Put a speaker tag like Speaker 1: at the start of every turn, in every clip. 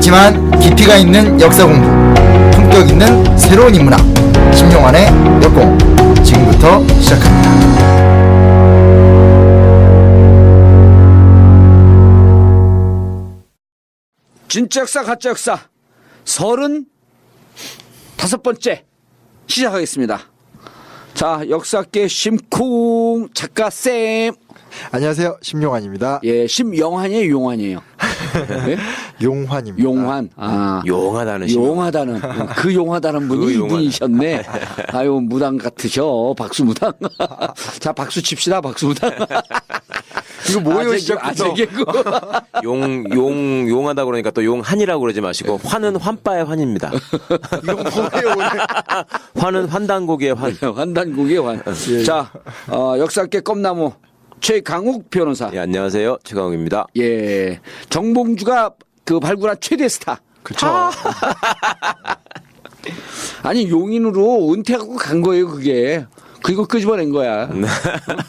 Speaker 1: 짧지만 깊이가 있는 역사 공부, 품격 있는 새로운 인문학, 신용환의 역공 지금부터 시작합니다.
Speaker 2: 진짜 역사 가짜 역사 35번째 시작하겠습니다. 자, 역사계 심쿵 작가쌤.
Speaker 1: 안녕하세요, 심용환입니다.
Speaker 2: 예, 심영환이에요, 용환이에요? 예?
Speaker 1: 용환입니다.
Speaker 2: 용환. 아,
Speaker 3: 용하다는
Speaker 2: 용하다는 그 용하다는 분이
Speaker 3: 그 용하다.
Speaker 2: 이분이셨네. 아유, 무당 같으셔. 박수 무당. 자, 박수 칩시다. 박수 무당.
Speaker 1: 이거 뭐예요,
Speaker 2: 아재
Speaker 1: 시작부터?
Speaker 2: 개그.
Speaker 3: 용하다 그러니까 또 용한이라고 그러지 마시고 환은 환빠의 환입니다.
Speaker 1: 이거 뭐예요, 오늘?
Speaker 3: 환은 환단고기의 환.
Speaker 2: 환단국의 환. 자, 역사계 껌나무 최강욱 변호사.
Speaker 3: 예, 안녕하세요. 최강욱입니다.
Speaker 2: 예. 정봉주가 그 발굴한 최대 스타.
Speaker 1: 그쵸.
Speaker 2: 아니, 용인으로 은퇴하고 간 거예요, 그게. 그리고 끄집어낸 거야.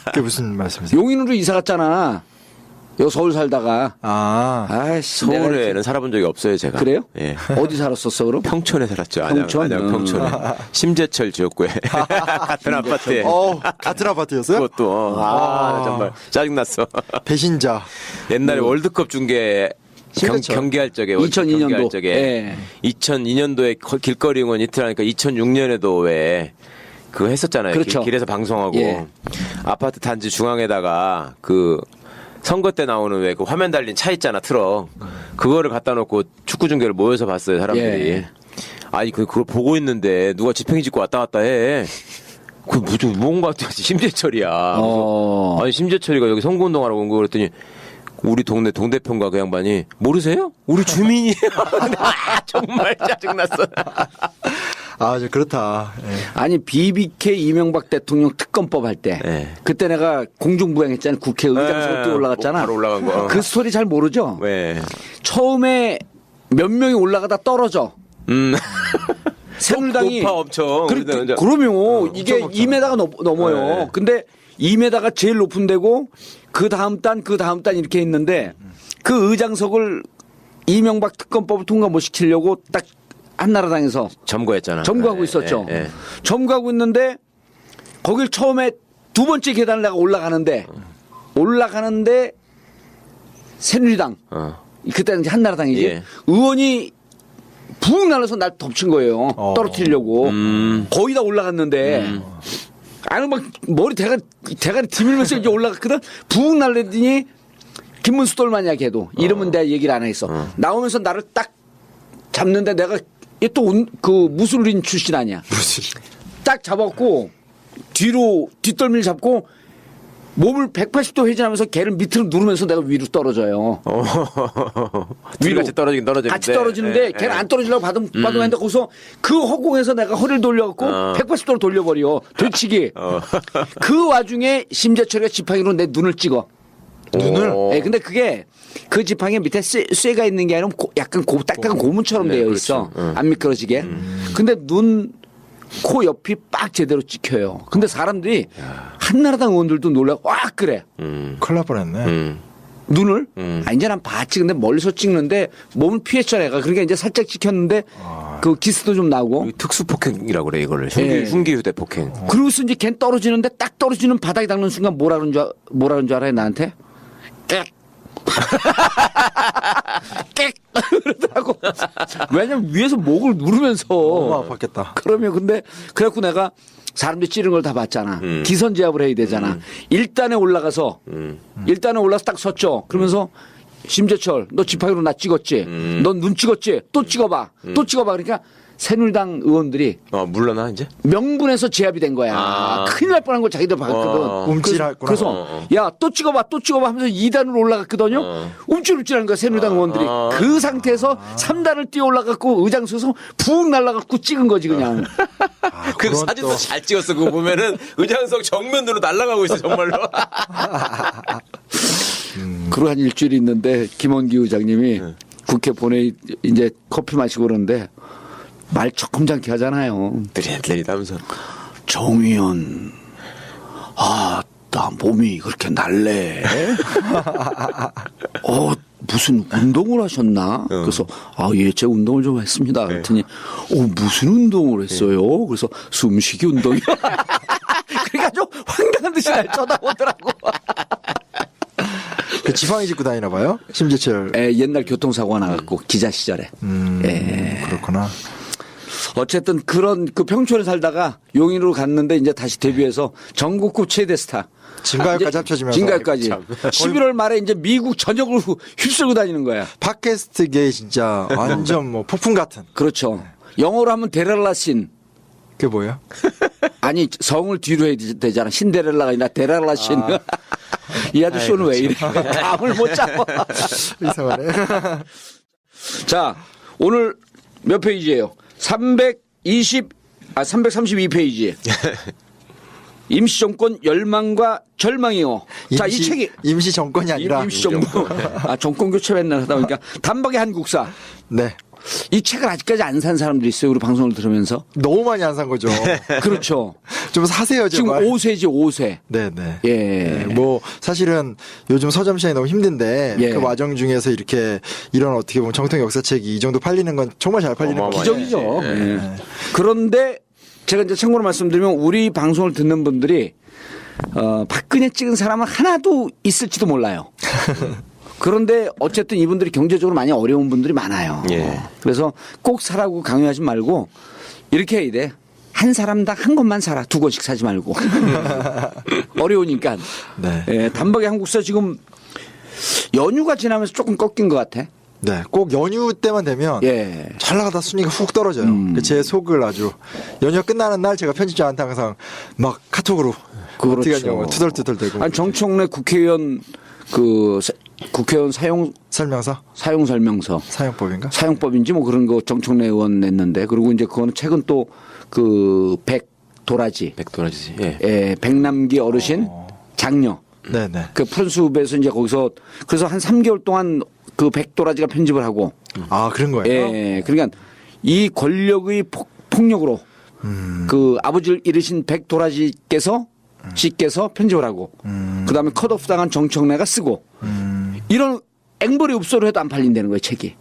Speaker 1: 그게 무슨 말씀이세요?
Speaker 2: 용인으로 이사 갔잖아. 여 서울 살다가.
Speaker 1: 아,
Speaker 2: 아이씨.
Speaker 3: 서울에는 살아본 적이 없어요, 제가.
Speaker 2: 그래요?
Speaker 3: 예.
Speaker 2: 어디 살았었어, 그럼?
Speaker 3: 평촌에 살았죠.
Speaker 2: 평촌?
Speaker 3: 안양 평촌에. 심재철 지역구에. 같은 아파트에.
Speaker 1: 같은 아파트였어요?
Speaker 3: 그것도. 정말 짜증났어.
Speaker 1: 배신자.
Speaker 3: 옛날에 월드컵 중계
Speaker 1: 심재철.
Speaker 3: 경기할 적에
Speaker 2: 2002년도.
Speaker 3: 경기할 적에
Speaker 2: 예.
Speaker 3: 2002년도에 길거리 응원 이틀 하니까 2006년에도 왜 그거 했었잖아요.
Speaker 2: 그렇죠.
Speaker 3: 길에서 방송하고
Speaker 2: 예.
Speaker 3: 아파트 단지 중앙에다가 그 선거 때 나오는 왜 그 화면 달린 차 있잖아, 트럭. 그거를 갖다 놓고 축구 중계를 모여서 봤어요, 사람들이.
Speaker 2: 예.
Speaker 3: 아니 그걸 보고 있는데 누가 지팽이 짚고 왔다 갔다 해. 그 뭔가 심재철이야. 그래서 아니 심재철이가 여기 선거운동하러 온 거 그랬더니 우리 동네 동대표인가 그 양반이 모르세요? 우리 주민이에요. 정말 짜증났어.
Speaker 1: 아, 그렇다. 예.
Speaker 2: 아니, BBK 이명박 대통령 특검법 할 때.
Speaker 3: 네.
Speaker 2: 그때 내가 공중부양했잖아. 국회의장석에 또 올라갔잖아.
Speaker 3: 바로 올라간 거.
Speaker 2: 그 스토리 잘 모르죠?
Speaker 3: 왜?
Speaker 2: 처음에 몇 명이 올라가다 떨어져. 새누리당이
Speaker 3: 높아 엄청.
Speaker 2: 그러면 이게
Speaker 1: 높잖아.
Speaker 2: 2m가 넘어요.
Speaker 3: 네.
Speaker 2: 근데 2m가 제일 높은 데고 그 다음 단 이렇게 있는데 그 의장석을 이명박 특검법을 통과 못 시키려고 딱 한나라당에서
Speaker 3: 점거했잖아.
Speaker 2: 점거하고 있었죠.
Speaker 3: 예, 예.
Speaker 2: 점거하고 있는데 거길 처음에 두 번째 계단을 내가 올라가는데 새누리당 그때는 이제 한나라당이지
Speaker 3: 예.
Speaker 2: 의원이 붕 날라서 날 덮친 거예요. 떨어뜨리려고 거의 다 올라갔는데 아니 막 머리 대가리 디밀면서 이제 올라갔거든. 붕 날리더니 김문수 똘마니아 걔도 이름은 내가 얘기를 안 했어. 나오면서 나를 딱 잡는데 내가 얘 또 그 무술인 출신 아니야. 딱 잡았고 뒤로 뒷덜미를 잡고 몸을 180도 회전하면서 걔를 밑으로 누르면서 내가 위로 떨어져요.
Speaker 3: 둘이 같이 떨어지긴 떨어지는데.
Speaker 2: 같이 떨어지는데 걔는 안 떨어지려고 받으면 거기서 그 허공에서 내가 허리를 돌려갖고 180도로 돌려버려. 돌치기. 그 와중에 심재철이가 지팡이로 내 눈을 찍어.
Speaker 1: 눈을?
Speaker 2: 예, 근데 그게 그 지팡이 밑에 쇠가 있는 게 아니라 약간 딱딱한 고무처럼
Speaker 3: 네,
Speaker 2: 되어
Speaker 3: 그렇죠.
Speaker 2: 있어. 안 미끄러지게. 근데 코 옆이 빡 제대로 찍혀요. 근데 사람들이 한나라당 의원들도 놀라고 와 그래.
Speaker 1: 큰일 날 뻔했네.
Speaker 2: 눈을? 아, 이제 난 봤지. 근데 멀리서 찍는데 몸을 피했잖아, 얘가. 그러니까 이제 살짝 찍혔는데 그 기스도 좀 나고.
Speaker 3: 특수 폭행이라고 그래 이거를.
Speaker 2: 예.
Speaker 3: 흉기 휴대 폭행.
Speaker 2: 그러고서 이제 걘 떨어지는데 딱 떨어지는 바닥에 닿는 순간 뭐라는 줄 알아요, 나한테? 깨. 깨. 그러더라고. 왜냐면 위에서 목을 누르면서.
Speaker 1: 너무 아팠겠다.
Speaker 2: 그러면 근데 그래갖고 내가 사람들이 찌른 걸 다 봤잖아. 기선제압을 해야 되잖아. 1단에 올라가서 딱 섰죠. 그러면서 심재철 너 지팡이로 나 찍었지. 넌 눈 찍었지. 또 찍어봐. 또 찍어봐. 그러니까 새누리당 의원들이
Speaker 3: 물러나 이제?
Speaker 2: 명분에서 제압이 된 거야. 큰일 날 뻔한 걸 자기들 봤거든.
Speaker 1: 움찔했구나.
Speaker 2: 그래서 야 또 찍어봐 하면서 2단으로 올라갔거든요. 움찔움찔하는 거야 새누리당 의원들이. 그 상태에서 3단을 뛰어 올라갔고 의장소에서 푹 날라갔고 찍은 거지 그냥.
Speaker 3: 그
Speaker 1: 그건
Speaker 3: 사진도
Speaker 1: 또-
Speaker 3: 잘 찍었어. 그거 보면은 의장석 정면으로 날아가고 있어 정말로.
Speaker 2: 그러고 한 일주일이 있는데 김원기 의장님이 국회 보내 이제 커피 마시고 그러는데 말 조금잖게 하잖아요.
Speaker 3: 들이다면서.
Speaker 2: 정 의원, 나 몸이 그렇게 날래? 무슨 운동을 하셨나? 그래서 예, 제 운동을 좀 했습니다. 그랬더니 무슨 운동을 했어요? 그래서 숨쉬기 운동이요. 그러니까 좀 황당한 듯이 날 쳐다보더라고.
Speaker 1: 그 지팡이 짚고 다니나 봐요? 심재철.
Speaker 2: 옛날 교통사고가 나갖고 기자 시절에.
Speaker 1: 그렇구나.
Speaker 2: 어쨌든 그런 그 평촌에 살다가 용인으로 갔는데 이제 다시 데뷔해서 전국구 최대 스타.
Speaker 1: 진가요까지 합쳐지면서.
Speaker 2: 진가요까지. 11월 말에 이제 미국 전역으로 휩쓸고 다니는 거야.
Speaker 1: 팟캐스트계에 진짜 완전 뭐 폭풍 같은.
Speaker 2: 그렇죠. 영어로 하면 데렐라신.
Speaker 1: 그게 뭐예요?
Speaker 2: 아니 성을 뒤로 해야 되잖아. 신데렐라가 아니라 데렐라신. 이 아저씨는 왜 이래? 감을 못 잡아.
Speaker 1: 이상하네.
Speaker 2: 자, 오늘 몇 페이지예요? 332페이지. 임시정권 열망과 절망이요. 자, 이 책이.
Speaker 1: 임시 정권이 아니라.
Speaker 2: 임시정부. 정권 교체 맨날 하다 보니까 단박의 한국사.
Speaker 1: 네.
Speaker 2: 이 책을 아직까지 안 산 사람들이 있어요. 우리 방송을 들으면서.
Speaker 1: 너무 많이 안 산 거죠.
Speaker 2: 그렇죠.
Speaker 1: 좀 사세요, 제발.
Speaker 2: 지금 5세지, 5세.
Speaker 1: 네네.
Speaker 2: 예.
Speaker 1: 뭐 사실은 요즘 서점 시장이 너무 힘든데
Speaker 2: 예.
Speaker 1: 그 와정 중에서 이렇게 이런 어떻게 보면 정통 역사책이 이 정도 팔리는 건 정말 잘 팔리는 거죠.
Speaker 2: 기적이죠. 예. 그런데 제가 이제 참고로 말씀드리면 우리 방송을 듣는 분들이 박근혜 찍은 사람은 하나도 있을지도 몰라요. 그런데 어쨌든 이분들이 경제적으로 많이 어려운 분들이 많아요.
Speaker 3: 예.
Speaker 2: 그래서 꼭 사라고 강요하지 말고 이렇게 해야 돼. 한 사람당 한 권만 사라. 2권씩 사지 말고. 어려우니까.
Speaker 1: 네.
Speaker 2: 예, 단박에 한국사 지금 연휴가 지나면서 조금 꺾인 것 같아.
Speaker 1: 네. 꼭 연휴 때만 되면
Speaker 2: 예.
Speaker 1: 잘 나가다 순위가 훅 떨어져요. 제 속을 아주 연휴가 끝나는 날 제가 편집자한테 항상 막 카톡으로 어떻게 하냐고 투덜투덜대고.
Speaker 2: 아니, 정청래 국회의원 국회의원
Speaker 1: 설명서?
Speaker 2: 사용 설명서.
Speaker 1: 사용법인가?
Speaker 2: 사용법인지 뭐 그런 거 정청래 의원 냈는데 그리고 이제 그거는 최근 또 그 백도라지.
Speaker 3: 백도라지. 예.
Speaker 2: 예, 백남기 어르신 장녀.
Speaker 1: 네네.
Speaker 2: 그 푸른숲에서 이제 거기서 그래서 한 3개월 동안 그 백도라지가 편집을 하고.
Speaker 1: 아, 그런 거예요?
Speaker 2: 예. 그러니까 이 권력의 폭력으로 그 아버지를 잃으신 백도라지께서 씨께서 편집을 하고 그다음에 컷오프 당한 정청래가 쓰고 이런 앵벌이 읍소로 해도 안 팔린다는 거예요, 책이.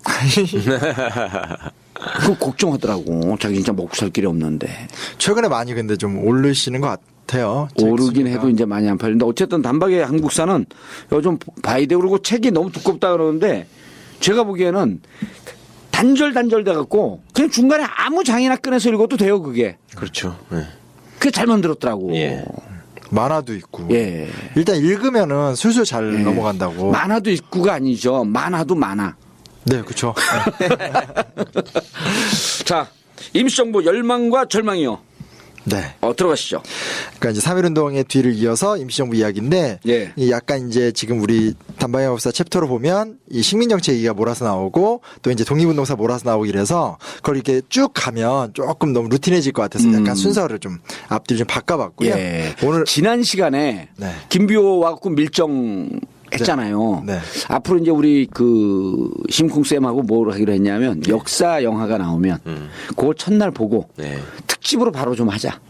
Speaker 2: 그거 걱정하더라고. 자기 진짜 먹고 살 길이 없는데.
Speaker 1: 최근에 많이 근데 좀 오르시는 것 같아요. 책
Speaker 2: 오르긴
Speaker 1: 순위가.
Speaker 2: 해도 이제 많이 안 팔리는데 어쨌든 단박의 한국사는 요즘 봐야 돼. 그리고 책이 너무 두껍다 그러는데 제가 보기에는 단절 돼갖고 그냥 중간에 아무 장이나 꺼내서 읽어도 돼요, 그게.
Speaker 3: 그렇죠. 예.
Speaker 2: 그게 잘 만들었더라고.
Speaker 3: 예.
Speaker 1: 만화도 있고.
Speaker 2: 예.
Speaker 1: 일단 읽으면은 술술 잘 넘어간다고.
Speaker 2: 만화도 있고가 아니죠. 만화도 많아.
Speaker 1: 네, 그렇죠.
Speaker 2: 자, 임시정부 열망과 절망이요.
Speaker 1: 네.
Speaker 2: 들어가시죠.
Speaker 1: 그러니까 이제 3.1운동의 뒤를 이어서 임시정부 이야기인데
Speaker 2: 예.
Speaker 1: 이 약간 이제 지금 우리 단방의 법사 챕터로 보면 이 식민정책 얘기가 몰아서 나오고 또 이제 독립운동사 몰아서 나오고 이래서 그걸 이렇게 쭉 가면 조금 너무 루틴해질 것 같아서 약간 순서를 좀 앞뒤를 좀 바꿔봤고요.
Speaker 2: 예.
Speaker 1: 오늘
Speaker 2: 지난 시간에
Speaker 1: 네.
Speaker 2: 김비호 와갖고 밀정 했잖아요.
Speaker 1: 네. 네.
Speaker 2: 앞으로 이제 우리 그 심쿵 쌤하고 뭘 하기로 했냐면 역사 영화가 나오면 그걸 첫날 보고
Speaker 3: 네.
Speaker 2: 특집으로 바로 좀 하자.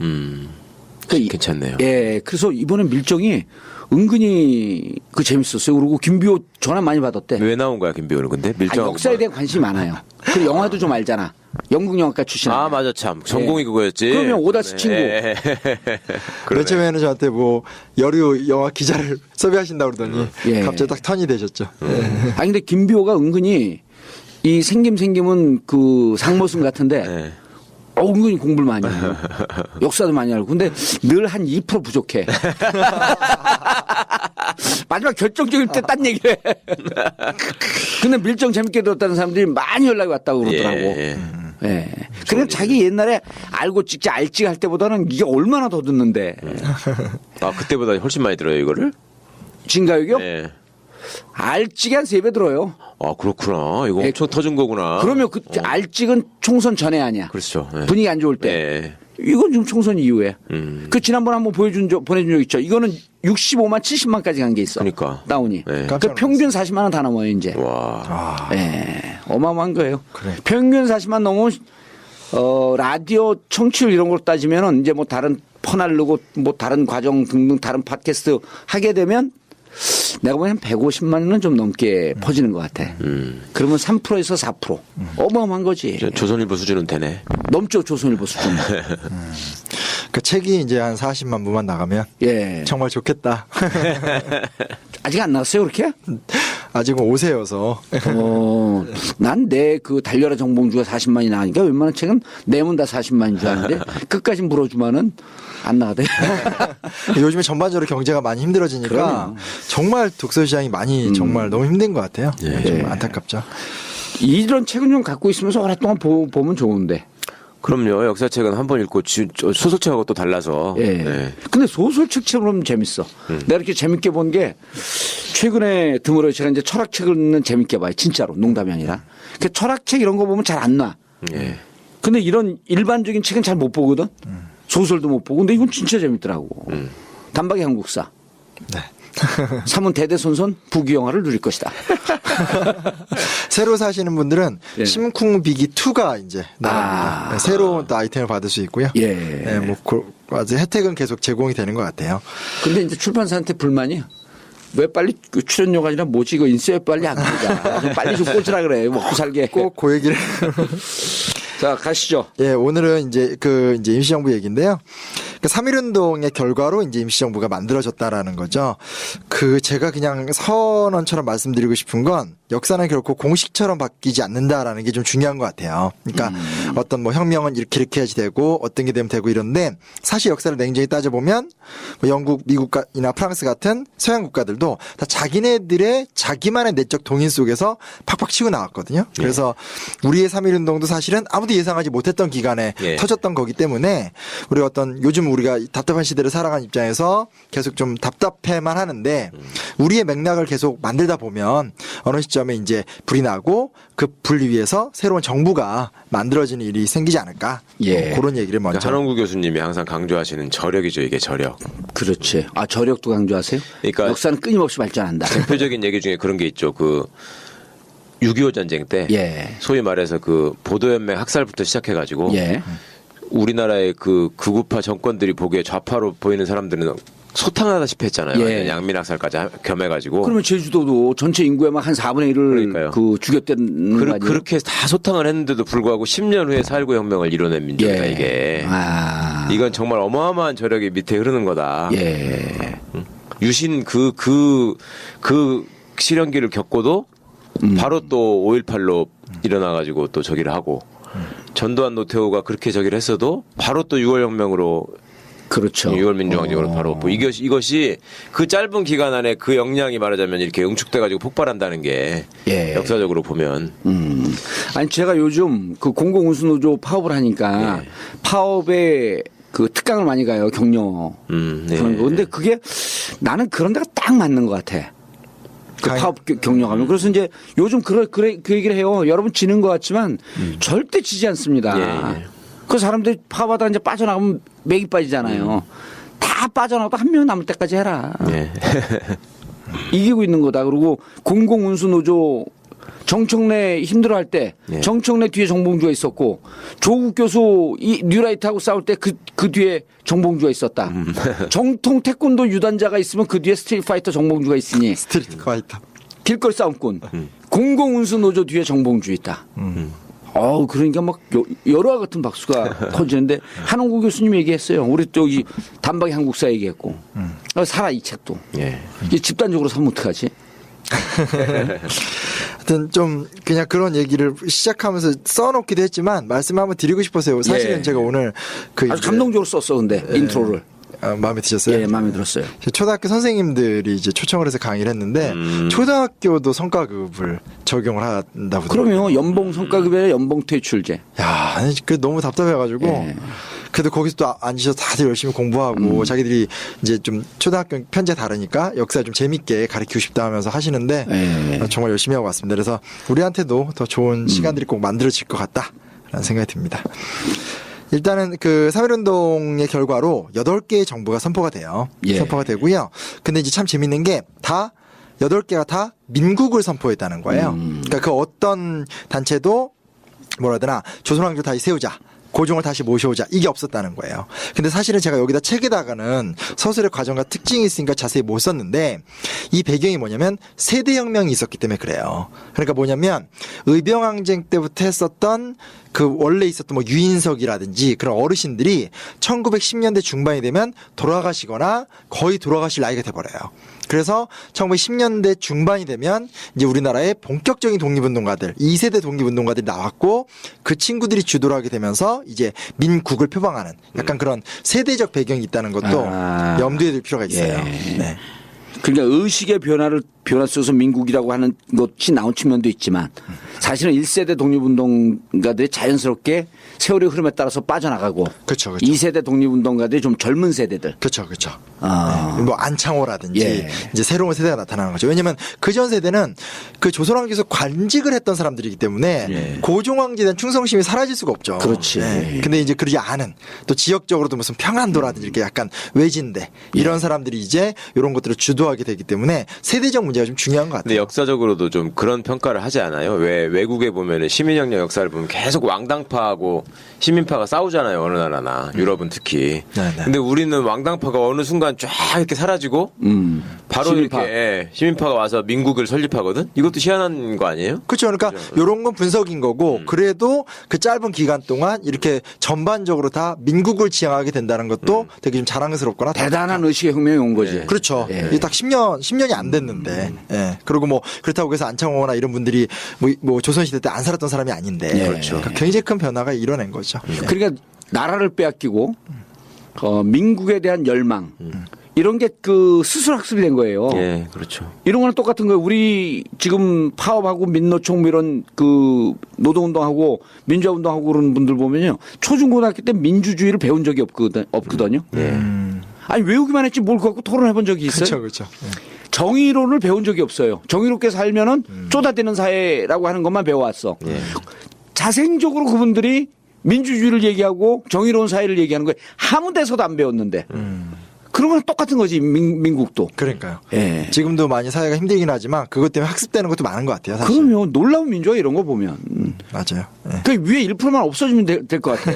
Speaker 3: 괜찮네요.
Speaker 2: 예. 그래서 이번에 밀정이 은근히 그 재밌었어요. 그리고 김비호 전화 많이 받았대.
Speaker 3: 왜 나온 거야, 김비호는 근데? 밀정.
Speaker 2: 역사에 대한 관심이 많아요. 그리고 영화도 좀 알잖아. 영국 영화과 출신.
Speaker 3: 아, 맞아, 참. 전공이 그거였지.
Speaker 2: 그러면 오다스 친구.
Speaker 3: 예.
Speaker 1: 맨 처음에는 저한테 뭐 여류 영화 기자를 섭외하신다고 그러더니
Speaker 2: 예.
Speaker 1: 갑자기 딱 턴이 되셨죠. 예.
Speaker 2: 아니 근데 김비호가 은근히 이 생김은 그 상모순 같은데
Speaker 3: 예.
Speaker 2: 은근히 공부를 많이 해요. 역사도 많이 알고. 근데 늘 한 2% 부족해. 마지막 결정적일 때 딴 얘기를 해. 근데 밀정 재밌게 들었다는 사람들이 많이 연락이 왔다고 그러더라고.
Speaker 3: 예.
Speaker 2: 예. 그냥 자기 옛날에 알고 찍지 알찍 할 때보다는 이게 얼마나 더 듣는데.
Speaker 3: 아, 그때보다 훨씬 많이 들어요, 이거를?
Speaker 2: 진가요기요?
Speaker 3: 예.
Speaker 2: 알찍이 한 3배 들어요.
Speaker 3: 아, 그렇구나. 이거 엄청 터진 거구나.
Speaker 2: 그러면 그 알찍은 총선 전에 아니야.
Speaker 3: 그렇죠. 예.
Speaker 2: 분위기 안 좋을 때.
Speaker 3: 예.
Speaker 2: 이건 지금 총선 이후에. 그 지난번에 한번 보내준 적 있죠. 이거는 65만, 70만까지 간 게 있어.
Speaker 3: 그러니까.
Speaker 2: 다운이.
Speaker 3: 네.
Speaker 2: 그 평균 40만 원 다 넘어요, 이제.
Speaker 3: 와.
Speaker 2: 예. 어마어마한 거예요.
Speaker 1: 그래.
Speaker 2: 평균 40만 넘으면, 라디오 청취율 이런 걸 따지면은 이제 뭐 다른 퍼날르고 뭐 다른 과정 등등 다른 팟캐스트 하게 되면 내가 보기엔 150만은 좀 넘게 퍼지는 것 같아. 그러면 3%에서 4%. 어마어마한 거지.
Speaker 3: 조선일보 수준은 되네.
Speaker 2: 넘죠, 조선일보 수준.
Speaker 1: 그 책이 이제 한 40만 부만 나가면
Speaker 2: 예.
Speaker 1: 정말 좋겠다.
Speaker 2: 아직 안 나왔어요, 그렇게?
Speaker 1: 아직은 5세여서.
Speaker 2: 난 내 그 달려라 정봉주가 40만이 나가니까 웬만한 책은 내면 다 40만인 줄 아는데 끝까지 물어주면은 안 나가대.
Speaker 1: 요즘에 전반적으로 경제가 많이 힘들어지니까
Speaker 2: 그럼요.
Speaker 1: 정말 독서 시장이 많이 정말 너무 힘든 것 같아요.
Speaker 3: 예.
Speaker 1: 좀 안타깝죠.
Speaker 2: 이런 책은 좀 갖고 있으면서 오랫동안 보면 좋은데.
Speaker 3: 그럼요. 역사책은 한 번 읽고 소설책하고 또 달라서.
Speaker 2: 예.
Speaker 3: 네.
Speaker 2: 근데 소설책처럼 재밌어. 내가 이렇게 재밌게 본 게 최근에 드물어 제가 이제 철학책을 재밌게 봐요. 진짜로. 농담이 아니라. 그 철학책 이런 거 보면 잘 안 놔.
Speaker 3: 예.
Speaker 2: 근데 이런 일반적인 책은 잘 못 보거든. 소설도 못 보고. 근데 이건 진짜 재밌더라고. 단박의 한국사.
Speaker 1: 네.
Speaker 2: 삼은 대대손손 부귀영화를 누릴 것이다.
Speaker 1: 새로 사시는 분들은
Speaker 2: 예.
Speaker 1: 심쿵비기 2가 이제 나갑니다. 네, 새로운 또 아이템을 받을 수 있고요.
Speaker 2: 예.
Speaker 1: 네, 뭐 아주 혜택은 계속 제공이 되는 것 같아요.
Speaker 2: 근데 이제 출판사한테 불만이 왜 빨리 그 출연료가 아니라 뭐지 이거 인쇄 빨리 안 되자. 좀 빨리 좀 꽂으라 그래. 먹고 살게.
Speaker 1: 꼭 그 얘기를.
Speaker 2: 자, 가시죠.
Speaker 1: 예, 오늘은 이제 이제 임시정부 얘기인데요. 그 3.1운동의 결과로 이제 임시정부가 만들어졌다라는 거죠. 제가 그냥 선언처럼 말씀드리고 싶은 건 역사는 결코 공식처럼 바뀌지 않는다라는 게 좀 중요한 것 같아요. 그러니까 어떤 뭐 혁명은 이렇게 해야지 되고 어떤 게 되면 되고 이런데 사실 역사를 냉정히 따져보면 뭐 영국, 미국이나 프랑스 같은 서양 국가들도 다 자기네들의 자기만의 내적 동인 속에서 팍팍 치고 나왔거든요. 그래서 우리의 3.1운동도 사실은 아무도 예상하지 못했던 기간에
Speaker 3: 예.
Speaker 1: 터졌던 거기 때문에 우리 어떤 요즘 우리가 답답한 시대를 살아가는 입장에서 계속 좀 답답해만 하는데 우리의 맥락을 계속 만들다 보면 어느 시점에 이제 불이 나고 그 불 위에서 새로운 정부가 만들어지는 일이 생기지 않을까.
Speaker 2: 예.
Speaker 1: 그런 얘기를 먼저.
Speaker 3: 한홍구 교수님이 항상 강조하시는 저력이죠. 이게 저력.
Speaker 2: 그렇지. 아, 저력도 강조하세요?
Speaker 3: 그러니까
Speaker 2: 역사는 끊임없이 발전한다.
Speaker 3: 대표적인 얘기 중에 그런 게 있죠. 6.25 전쟁 때
Speaker 2: 예.
Speaker 3: 소위 말해서 보도연맹 학살부터 시작해가지고
Speaker 2: 예.
Speaker 3: 우리나라의 극우파 정권들이 보기에 좌파로 보이는 사람들은 소탕하다시피 했잖아요.
Speaker 2: 예.
Speaker 3: 완전 양민학살까지 겸해가지고.
Speaker 2: 그러면 제주도도 전체 인구의 막 한 4분의 1을
Speaker 3: 그러니까요.
Speaker 2: 죽였다는 거 아니에요?
Speaker 3: 그렇게 해서 다 소탕을 했는데도 불구하고 10년 후에 4.19 혁명을 이뤄낸 민족이다
Speaker 2: 예.
Speaker 3: 이게.
Speaker 2: 아.
Speaker 3: 이건 정말 어마어마한 저력이 밑에 흐르는 거다.
Speaker 2: 예.
Speaker 3: 유신 그 시련기를 겪고도 바로 또 5.18로 일어나가지고 또 저기를 하고 전두환 노태우가 그렇게 저기를 했어도 바로 또 6월 혁명으로
Speaker 2: 그렇죠.
Speaker 3: 6월 민주항쟁으로 바로 뭐 이것이 그 짧은 기간 안에 그 역량이 말하자면 이렇게 응축돼가지고 폭발한다는 게
Speaker 2: 예.
Speaker 3: 역사적으로 보면
Speaker 2: 아니 제가 요즘 그 공공운수노조 파업을 하니까
Speaker 3: 예.
Speaker 2: 파업에 그 특강을 많이 가요. 격려.
Speaker 3: 네.
Speaker 2: 그런 거. 근데 그게 나는 그런 데가 딱 맞는 것 같아. 그 파업 격려하면. 그래서 이제 요즘 그 얘기를 해요. 여러분 지는 것 같지만 절대 지지 않습니다.
Speaker 3: 예.
Speaker 2: 그 사람들이 파업하다 이제 빠져나가면 맥이 빠지잖아요. 다 빠져나가도 한 명 남을 때까지 해라.
Speaker 3: 네.
Speaker 2: 이기고 있는 거다. 그리고 공공운수노조 정청래 힘들어할 때
Speaker 3: 예.
Speaker 2: 정청래 뒤에 정봉주가 있었고 조국 교수 이 뉴라이트하고 싸울 때 그 뒤에 정봉주가 있었다. 정통 태권도 유단자가 있으면 그 뒤에 스트리트 파이터 정봉주가 있으니
Speaker 1: 스트리트 파이터.
Speaker 2: 길거리 싸움꾼. 공공운수노조 뒤에 정봉주 있다. 그러니까 막 여러와 같은 박수가 터지는데 한홍구 교수님 얘기했어요. 우리 또 이 단박의 한국사 얘기했고. 살아 이 책도.
Speaker 3: 예.
Speaker 2: 이 집단적으로 사면 어떡하지?
Speaker 1: 하여튼 좀 그냥 그런 얘기를 시작하면서 써놓기도 했지만 말씀 한번 드리고 싶어서요. 사실은
Speaker 2: 예.
Speaker 1: 제가 오늘
Speaker 2: 아주 감동적으로 썼어 근데 인트로를.
Speaker 1: 마음에 드셨어요?
Speaker 2: 예, 마음에 들었어요.
Speaker 1: 초등학교 선생님들이 이제 초청을 해서 강의를 했는데 초등학교도 성과급을 적용을 한다고.
Speaker 2: 그러면 연봉 성과급이 아니라 연봉 퇴출제.
Speaker 1: 야, 그 너무 답답해가지고.
Speaker 2: 예.
Speaker 1: 그래도 거기서 또 앉으셔서 다들 열심히 공부하고 자기들이 이제 좀 초등학교 편제 다르니까 역사 좀 재밌게 가르치고 싶다 하면서 하시는데
Speaker 2: 예.
Speaker 1: 정말 열심히 하고 왔습니다. 그래서 우리한테도 더 좋은 시간들이 꼭 만들어질 것 같다라는 생각이 듭니다. 일단은 그 3.1운동의 결과로 8개의 정부가 선포가 돼요.
Speaker 2: 예.
Speaker 1: 선포가 되고요. 근데 이제 참 재밌는 게 다 8개가 다 민국을 선포했다는 거예요. 그러니까 그 어떤 단체도 뭐라 해야 되나 조선왕조 다시 세우자. 고종을 다시 모셔오자 이게 없었다는 거예요. 근데 사실은 제가 여기다 책에다가는 서술의 과정과 특징이 있으니까 자세히 못 썼는데 이 배경이 뭐냐면 세대혁명이 있었기 때문에 그래요. 그러니까 뭐냐면 의병항쟁 때부터 했었던 그 원래 있었던 뭐 유인석이라든지 그런 어르신들이 1910년대 중반이 되면 돌아가시거나 거의 돌아가실 나이가 돼버려요. 그래서 1910년대 중반이 되면 이제 우리나라의 본격적인 독립운동가들, 2세대 독립운동가들이 나왔고 그 친구들이 주도를 하게 되면서 이제 민국을 표방하는 약간 그런 세대적 배경이 있다는 것도 염두에 둘 필요가 있어요.
Speaker 2: 예.
Speaker 1: 네.
Speaker 2: 그러니까 의식의 변화 속에서 민국이라고 하는 것이 나온 측면도 있지만 사실은 1세대 독립운동가들이 자연스럽게 세월의 흐름에 따라서 빠져나가고
Speaker 1: 그렇죠, 그렇죠.
Speaker 2: 2세대 독립운동가들이 좀 젊은 세대들.
Speaker 1: 그렇죠, 그렇죠.
Speaker 2: 아.
Speaker 1: 네. 뭐 안창호라든지
Speaker 2: 예.
Speaker 1: 이제 새로운 세대가 나타나는 거죠. 왜냐하면 그 전 세대는 그 조선왕조에서 관직을 했던 사람들이기 때문에
Speaker 2: 예.
Speaker 1: 고종왕제에 대한 충성심이 사라질 수가 없죠.
Speaker 2: 그렇지.
Speaker 1: 네. 근데 이제 그러지 않은 또 지역적으로도 무슨 평안도라든지 이렇게 약간 외진데 이런 사람들이 이제 이런 것들을 주도하게 되기 때문에 세대적 문제가 좀 중요한 것 같아요.
Speaker 3: 근데 역사적으로도 좀 그런 평가를 하지 않아요? 왜 외국에 보면은 시민혁명 역사를 보면 계속 왕당파하고 시민파가 싸우잖아요. 어느 나라나 유럽은 특히.
Speaker 1: 네네.
Speaker 3: 근데 우리는 왕당파가 어느 순간 쫙 이렇게 사라지고 바로
Speaker 2: 시민파.
Speaker 3: 이렇게 시민파가 와서 민국을 설립하거든. 이것도 희한한 거 아니에요?
Speaker 1: 그렇죠. 그러니까 이런 건 분석인 거고 그래도 그 짧은 기간 동안 이렇게 전반적으로 다 민국을 지향하게 된다는 것도 되게 좀 자랑스럽거나
Speaker 2: 대단한 의식의 혁명이 온 거지.
Speaker 1: 그렇죠.
Speaker 2: 예.
Speaker 1: 이게 딱 10년이 안 됐는데. 예. 그리고 뭐 그렇다고 해서 안창호나 이런 분들이 뭐 조선시대 때 안 살았던 사람이 아닌데.
Speaker 2: 예.
Speaker 1: 그러니까 굉장히 큰 변화가 일어난 거죠. 예.
Speaker 2: 그러니까 나라를 빼앗기고 민국에 대한 열망 이런 게 그 스스로학습이 된 거예요.
Speaker 3: 예, 그렇죠.
Speaker 2: 이런 거는 똑같은 거예요. 우리 지금 파업하고 민노총 뭐 이런 그 노동운동하고 민주화운동하고 그런 분들 보면요. 초중고등학교 때 민주주의를 배운 적이 없거든요. 아니 외우기만 했지 뭘 갖고 토론해 본 적이 있어요?
Speaker 1: 그렇죠. 그렇죠. 예.
Speaker 2: 정의론을 배운 적이 없어요. 정의롭게 살면은 쪼다대는 사회라고 하는 것만 배워왔어. 자생적으로 그분들이 민주주의를 얘기하고 정의로운 사회를 얘기하는 거예요. 아무 데서도 안 배웠는데. 그런 거랑 똑같은 거지 민국도.
Speaker 1: 그러니까요.
Speaker 2: 예.
Speaker 1: 지금도 많이 사회가 힘들긴 하지만 그것 때문에 학습되는 것도 많은 것 같아요. 사실.
Speaker 2: 그럼요. 놀라운 민주화 이런 거 보면.
Speaker 1: 맞아요. 예.
Speaker 2: 그 위에 1%만 없어지면 될 것 같아.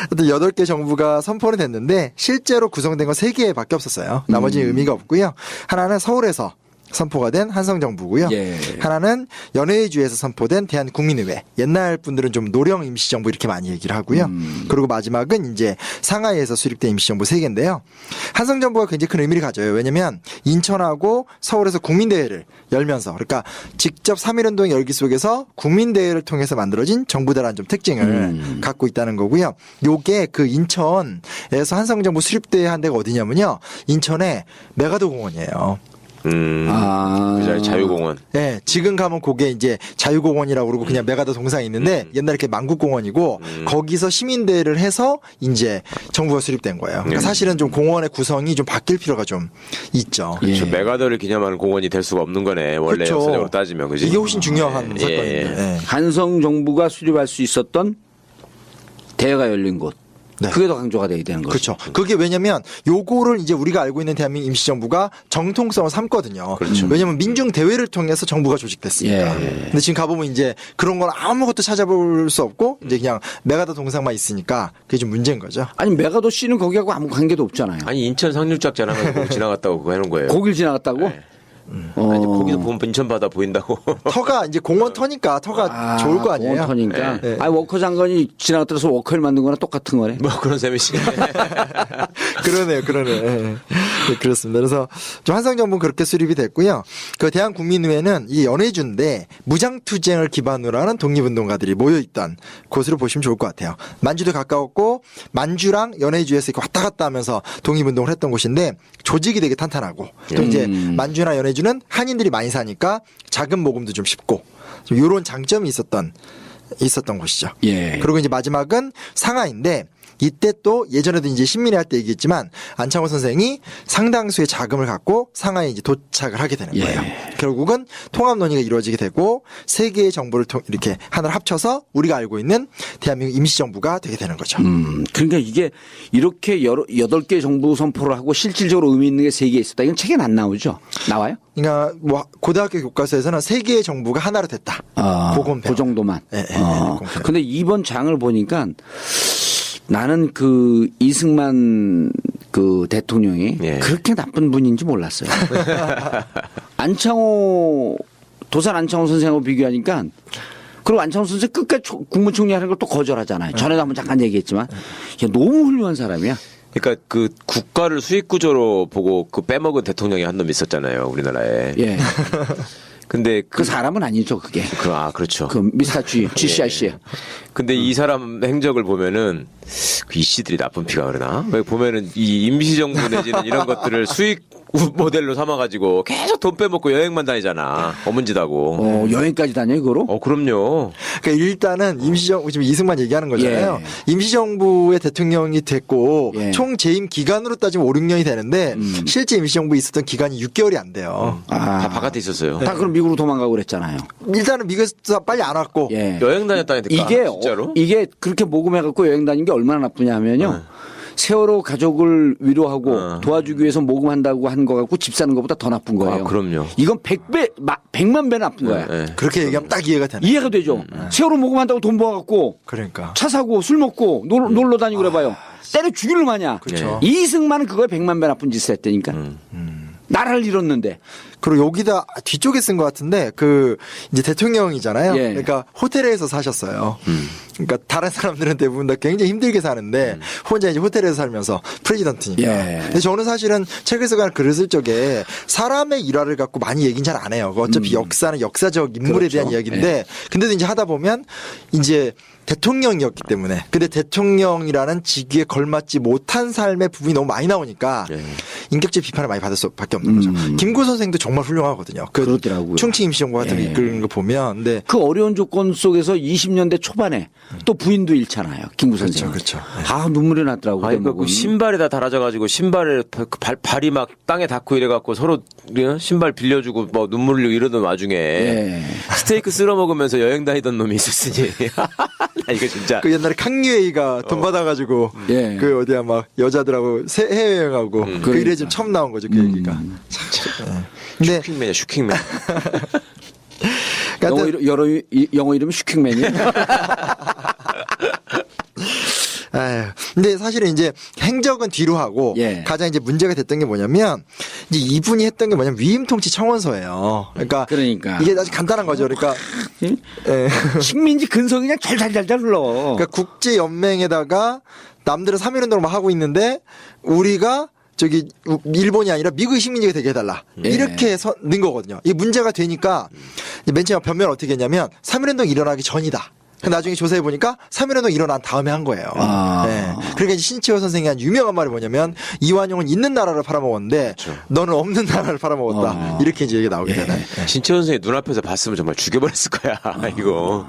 Speaker 1: 하여튼 8개 정부가 선포는 됐는데 실제로 구성된 건 3개밖에 없었어요. 나머지는 의미가 없고요. 하나는 서울에서 선포가 된 한성정부고요.
Speaker 2: 예.
Speaker 1: 하나는 연해주에서 선포된 대한국민의회. 옛날 분들은 좀 노령 임시정부 이렇게 많이 얘기를 하고요. 그리고 마지막은 이제 상하이에서 수립된 임시정부 3개인데요. 한성정부가 굉장히 큰 의미를 가져요. 왜냐면 인천하고 서울에서 국민대회를 열면서 그러니까 직접 3.1운동 열기 속에서 국민대회를 통해서 만들어진 정부다라는 좀 특징을 갖고 있다는 거고요. 요게 그 인천에서 한성정부 수립대회 한 데가 어디냐면요. 인천의 메가도 공원이에요.
Speaker 2: 아.
Speaker 3: 그 자리 자유공원.
Speaker 1: 네, 지금 가면 그게 이제 자유공원이라고 그러고 그냥 메가더 동상이 있는데 옛날에 이렇게 만국공원이고 거기서 시민대회를 해서 이제 정부가 수립된 거예요. 그러니까 사실은 좀 공원의 구성이 좀 바뀔 필요가 좀 있죠.
Speaker 3: 그렇죠. 메가더를 기념하는 공원이 될 수가 없는 거네. 원래
Speaker 1: 그렇죠.
Speaker 3: 역사적으로 따지면 그지.
Speaker 1: 이게 훨씬 중요한
Speaker 3: 예,
Speaker 1: 사건인데.
Speaker 3: 예.
Speaker 1: 예.
Speaker 2: 한성 정부가 수립할 수 있었던 대회가 열린 곳.
Speaker 1: 네.
Speaker 2: 그게 더 강조가 돼야 되는 거죠.
Speaker 1: 그렇죠. 그게 왜냐면 요거를 이제 우리가 알고 있는 대한민국 임시정부가 정통성을 삼거든요.
Speaker 3: 그렇죠.
Speaker 1: 왜냐면 민중대회를 통해서 정부가 조직됐으니까.
Speaker 2: 예.
Speaker 1: 근데 지금 가보면 이제 그런 건 아무것도 찾아볼 수 없고 이제 그냥 메가더 동상만 있으니까 그게 좀 문제인 거죠.
Speaker 2: 아니 메가더 씨는 거기하고 아무 관계도 없잖아요.
Speaker 3: 아니 인천 상륙작전 하면 거기 지나갔다고 그거 해놓은 거예요.
Speaker 2: 거길 지나갔다고?
Speaker 3: 아니 거기서 보면 인천 바다 보인다고.
Speaker 1: 터가 이제 공원 터니까 터가 좋을 거 아니에요.
Speaker 2: 터니까.
Speaker 1: 네.
Speaker 2: 아니 워커 장관이 지나갔다서 워커를 만든 거랑 똑같은 거네.
Speaker 3: 뭐 그런 셈이시.
Speaker 1: 그러네요. 예. 네, 그렇습니다. 그래서 좀 한성정부는 그렇게 수립이 됐고요. 그 대한국민의회는 이 연해주인데 무장투쟁을 기반으로 하는 독립운동가들이 모여있던 곳으로 보시면 좋을 것 같아요. 만주도 가까웠고 만주랑 연해주에서 이렇게 왔다 갔다 하면서 독립운동을 했던 곳인데 조직이 되게 탄탄하고 또 이제 만주나 연해주는 한인들이 많이 사니까 자금 모금도 좀 쉽고 이런 장점이 있었던 곳이죠.
Speaker 2: 예.
Speaker 1: 그리고 이제 마지막은 상하이인데 이때 또 예전에도 이제 신민회 할 때 얘기했지만 안창호 선생이 상당수의 자금을 갖고 상하이에 이제 도착을 하게 되는 거예요. 결국은 통합 논의가 이루어지게 되고 세 개의 정부를 이렇게 하나를 합쳐서 우리가 알고 있는 대한민국 임시정부가 되게 되는 거죠.
Speaker 2: 그러니까 이게 이렇게 8개 정부 선포를 하고 실질적으로 의미 있는 게 3개 있었다. 이건 책엔 안 나오죠? 나와요?
Speaker 1: 그러니까 뭐 고등학교 교과서에서는 세 개의 정부가 하나로 됐다. 그건
Speaker 2: 그 정도만.
Speaker 1: 예, 예,
Speaker 2: 근데 이번 장을 보니까 나는 그 이승만 그 대통령이
Speaker 3: 예.
Speaker 2: 그렇게 나쁜 분인지 몰랐어요. 도산 안창호 선생하고 비교하니까 그리고 안창호 선생 끝까지 국무총리 하는 걸 또 거절하잖아요. 전에도 한번 잠깐 얘기했지만 야, 너무 훌륭한 사람이야.
Speaker 3: 그러니까 그 국가를 수익 구조로 보고 그 빼먹은 대통령이 한 놈 있었잖아요, 우리나라에.
Speaker 2: 예.
Speaker 3: 근데
Speaker 2: 그 사람은 아니죠, 그게.
Speaker 3: 그렇죠.
Speaker 2: 그 미스터 GCIC.
Speaker 3: 근데 이 사람 행적을 보면은 그 이씨들이 나쁜 피가 흐르나? 왜 보면은 이 임시정부 내지는 이런 것들을 수익 모델로 삼아가지고 계속 돈 빼먹고 여행만 다니잖아. 어문지다고.
Speaker 2: 여행까지 다녀요, 그거로?
Speaker 3: 그럼요.
Speaker 1: 그러니까 일단은 임시정부 지금 이승만 얘기하는 거잖아요.
Speaker 2: 예.
Speaker 1: 임시정부의 대통령이 됐고
Speaker 2: 예.
Speaker 1: 총 재임 기간으로 따지면 5, 6년이 되는데 실제 임시정부에 있었던 기간이 6개월이 안 돼요.
Speaker 3: 다 바깥에 있었어요.
Speaker 2: 다 그럼 미국으로 도망가고 그랬잖아요.
Speaker 1: 일단은 미국에서 빨리 안 왔고
Speaker 2: 예.
Speaker 3: 여행 다녔다니까. 진짜로?
Speaker 2: 이게 그렇게 모금해갖고 여행 다닌 게 얼마나 나쁘냐 하면요. 세월호 가족을 위로하고 도와주기 위해서 모금한다고 한 거 갖고 집 사는 것보다 더 나쁜 거예요.
Speaker 3: 그럼요.
Speaker 2: 이건 100만 배 나쁜 거야.
Speaker 3: 네.
Speaker 1: 그렇게 얘기하면 딱 이해가 되네.
Speaker 2: 이해가 되죠. 세월호 모금한다고 돈 모아갖고
Speaker 1: 그러니까.
Speaker 2: 차 사고 술 먹고 놀러 다니고 그래봐요. 때려 죽일 놈 아니야.
Speaker 1: 그렇죠.
Speaker 2: 이승만은 그거에 100만 배 나쁜 짓을 했다니까. 나라를 잃었는데.
Speaker 1: 그리고 여기다 뒤쪽에 쓴 것 같은데 그 이제 대통령이잖아요.
Speaker 2: 예.
Speaker 1: 그러니까 호텔에서 사셨어요. 그러니까 다른 사람들은 대부분 다 굉장히 힘들게 사는데 혼자 이제 호텔에서 살면서 프레지던트니까.
Speaker 2: 예.
Speaker 1: 근데 저는 사실은 책에서 그냥 글을 쓸 적에 사람의 일화를 갖고 많이 얘기는 잘 안 해요. 어차피 역사는 역사적 인물에
Speaker 2: 그렇죠.
Speaker 1: 대한 이야기인데 근데도 이제 하다 보면 이제 대통령이었기 때문에 근데 대통령이라는 직위에 걸맞지 못한 삶의 부분이 너무 많이 나오니까 인격적 비판을 많이 받을 수밖에 없는 거죠. 김구 선생도 정말 훌륭하거든요.
Speaker 2: 그렇더라고요.
Speaker 1: 충칭 임시정부 같은 거 이끄는 거 보면 근데
Speaker 2: 그 어려운 조건 속에서 20년대 초반에 또 부인도 잃잖아요. 김구 선생.
Speaker 1: 그렇죠.
Speaker 2: 아, 눈물이 났더라고.
Speaker 3: 아니, 그 신발에다 달아져가지고 신발에 발이 막 땅에 닿고 이래갖고 서로 신발 빌려주고 뭐 눈물 흘리고 이러던 와중에
Speaker 2: 예.
Speaker 3: 스테이크 쓸어 먹으면서 여행 다니던 놈이 있었으니. 나 이거 진짜.
Speaker 1: 그 옛날에 캉유에이가 돈 받아가지고
Speaker 2: 예.
Speaker 1: 그 어디야 막 여자들하고 해외여행하고 그 일에 지금 처음 나온 거죠 그 얘기가. 근데
Speaker 3: 슈킹맨이야, 슈킹맨.
Speaker 2: 영어 이름이 슈킹맨이에요.
Speaker 1: 근데 사실은 이제 행적은 뒤로 하고
Speaker 2: 예.
Speaker 1: 가장 이제 문제가 됐던 게 뭐냐면 이제 이분이 했던 게 뭐냐면 위임통치 청원서예요. 그러니까 이게 아주 간단한 거죠. 그러니까 예.
Speaker 2: 식민지 근성 그냥 잘잘잘잘 흘러.
Speaker 1: 그러니까 국제연맹에다가 남들은 3.1운동을 막 하고 있는데 우리가 저기 일본이 아니라 미국의 식민지가 되게 해달라.
Speaker 2: 예.
Speaker 1: 이렇게 해서 는 거거든요. 이게 문제가 되니까 맨 처음에 변명을 어떻게 했냐면 3.1운동 일어나기 전이다. 나중에 조사해 보니까 3.1운동 일어난 다음에 한 거예요. 네. 그러니까 이제 신치호 선생이 한 유명한 말이 뭐냐면 이완용은 있는 나라를 팔아먹었는데 너는 없는 나라를 팔아먹었다. 이렇게 이제 얘기가 나오게 되네.
Speaker 3: 신채원 선생이 눈앞에서 봤으면 정말 죽여버렸을 거야. 이거.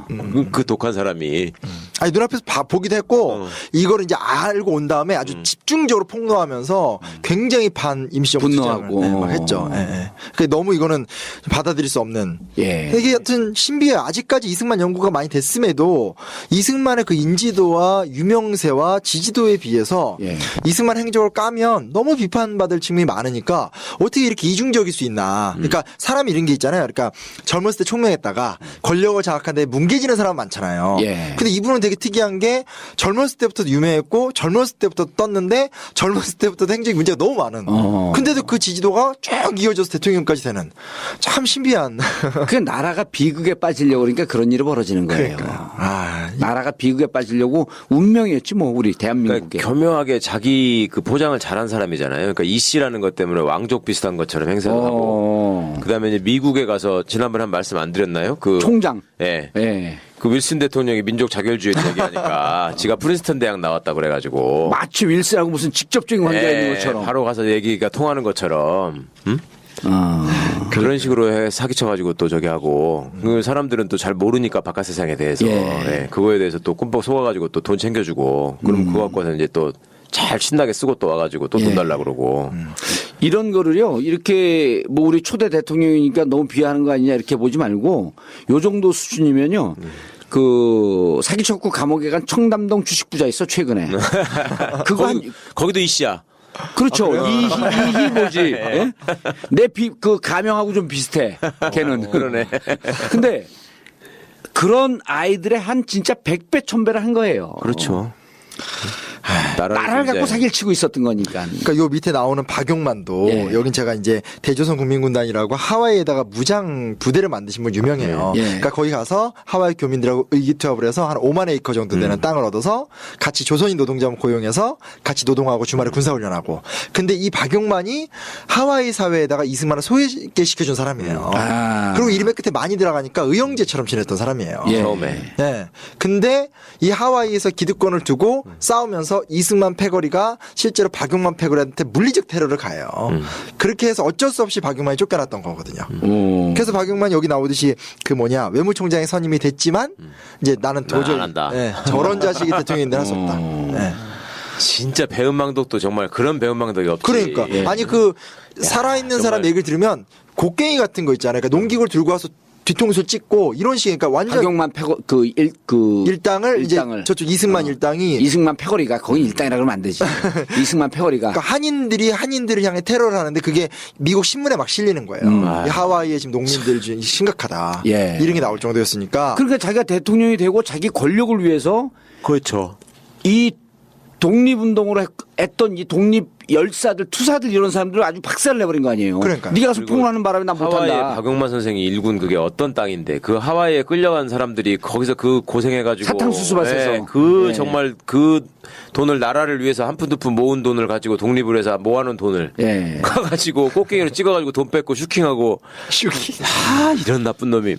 Speaker 3: 그 독한 사람이.
Speaker 1: 아니 눈앞에서 보기도 했고 이거를 이제 알고 온 다음에 아주 집중적으로 폭로하면서 굉장히 반 임시정부
Speaker 2: 분노하고
Speaker 1: 투쟁을 막 했죠. 예. 그러니까 너무 이거는 받아들일 수 없는.
Speaker 2: 예.
Speaker 1: 이게 하여튼 신비해요. 아직까지 이승만 연구가 많이 됐음에도 이승만의 그 인지도와 유명세와 지지도에 비해서
Speaker 2: 예.
Speaker 1: 이승만 행적을 까면 너무 비판받을 측면이 많으니까 어떻게 이렇게 이중적일 수 있나. 그러니까 사람이 이런 게 있잖아요. 그러니까 젊었을 때 총명했다가 권력을 장악한데 뭉개지는 사람 많잖아요.
Speaker 2: 예.
Speaker 1: 근데 이분은 되게 특이한 게 젊었을 때부터 유명했고 젊었을 때부터 떴는데 젊었을 때부터 행적이 문제가 너무 많은. 근데도 그 지지도가 쭉 이어져서 대통령까지 되는 참 신비한.
Speaker 2: 그 나라가 비극에 빠지려고 그러니까 그런 일이 벌어지는 거예요.
Speaker 1: 그러니까요.
Speaker 2: 나라가 비극에 빠지려고 운명이었지 뭐 우리 대한민국에.
Speaker 3: 그러니까 교묘하게 자기 그 포장을 잘한 사람이잖아요. 그러니까 이 씨라는 것 때문에 왕족 비슷한 것처럼 행세를 하고. 그다음에 이제 미국에 가서 지난번에 한 말씀 안 드렸나요? 그
Speaker 2: 총장.
Speaker 3: 예.
Speaker 2: 예.
Speaker 3: 그 윌슨 대통령이 민족 자결주의 얘기하니까 지가 프린스턴 대학 나왔다 그래가지고.
Speaker 2: 마치 윌슨하고 무슨 직접적인 관계가
Speaker 3: 예,
Speaker 2: 있는 것처럼.
Speaker 3: 바로 가서 얘기가 통하는 것처럼. 응? 그런 식으로 사기쳐가지고 또 저기 하고 그 사람들은 또 잘 모르니까 바깥 세상에 대해서 그거에 대해서 또 꿈뻑 속아가지고 또 돈 챙겨주고 그럼 그거 갖고서 이제 또 잘 신나게 쓰고 또 와가지고 또 돈 달라 그러고
Speaker 2: 이런 거를요, 이렇게 뭐 우리 초대 대통령이니까 너무 비하하는 거 아니냐 이렇게 보지 말고 요 정도 수준이면요. 그 사기쳤고 감옥에 간 청담동 주식부자 있어 최근에. 그거
Speaker 3: 거기도 이씨야.
Speaker 2: 그렇죠. 이희 뭐지? 예? 그 가명하고 좀 비슷해. 걔는.
Speaker 3: 그러네.
Speaker 2: 근데 그런 아이들의 한 진짜 100배 1000배를 한 거예요.
Speaker 3: 그렇죠.
Speaker 2: 나라를 갖고 사기를 치고 있었던 거니까.
Speaker 1: 그러니까 요 밑에 나오는 박용만도 여긴 제가 이제 대조선 국민군단이라고 하와이에다가 무장 부대를 만드신 분 유명해요. 그러니까 거기 가서 하와이 교민들하고 의기투합을 해서 한 5만 에이커 정도 되는 땅을 얻어서 같이 조선인 노동자만 고용해서 같이 노동하고 주말에 군사훈련하고. 근데 이 박용만이 하와이 사회에다가 이승만을 소외시켜준 사람이에요. 그리고 이름의 끝에 많이 들어가니까 의형제처럼 지냈던 사람이에요.
Speaker 3: 처음에.
Speaker 1: 네. 근데 이 하와이에서 기득권을 두고 싸우면서 이승만 패거리가 실제로 박용만 패거리한테 물리적 테러를 가해요. 그렇게 해서 어쩔 수 없이 박용만이 쫓겨났던 거거든요. 그래서 박용만이 여기 나오듯이 그 외무총장의 선임이 됐지만 이제 나는 도저히 저런 자식이 대통령인데 할 수 없다.
Speaker 3: 진짜 배은망덕도 정말 그런 배은망덕이 없지.
Speaker 1: 그러니까 아니 그 살아있는 사람 얘기를 들으면 곡괭이 같은 거 있잖아요. 그러니까 농기구를 들고 와서 뒤통수를 찍고 이런 식의 그러니까 완전
Speaker 2: 박용만
Speaker 1: 일당을 이제 저쪽 이승만 일당이
Speaker 2: 이승만 패거리가 거기 일당이라 그러면 안 되지. 이승만 패거리가
Speaker 1: 그러니까 한인들을 향해 테러를 하는데 그게 미국 신문에 막 실리는 거예요. 이 하와이의 지금 농민들 중에 심각하다. 이런 게 나올 정도였으니까.
Speaker 2: 그러니까 자기가 대통령이 되고 자기 권력을 위해서
Speaker 3: 그렇죠.
Speaker 2: 이 독립운동으로 했던 이 독립 열사들, 투사들 이런 사람들 아주 박살을 내버린 거 아니에요.
Speaker 1: 그러니까.
Speaker 2: 네가 가서 폭로하는 바람에 난 못한다.
Speaker 3: 하와이의 박용만 선생이 일군 그게 어떤 땅인데 그 하와이에 끌려간 사람들이 거기서 그 고생해가지고
Speaker 2: 사탕수수 밭에서
Speaker 3: 정말 그 돈을 나라를 위해서 한 푼 두 푼 모은 돈을 가지고 독립을 해서 모아놓은 돈을 가가지고 꽃게기로 찍어가지고 돈 뺏고 슈킹하고 이런 나쁜 놈이.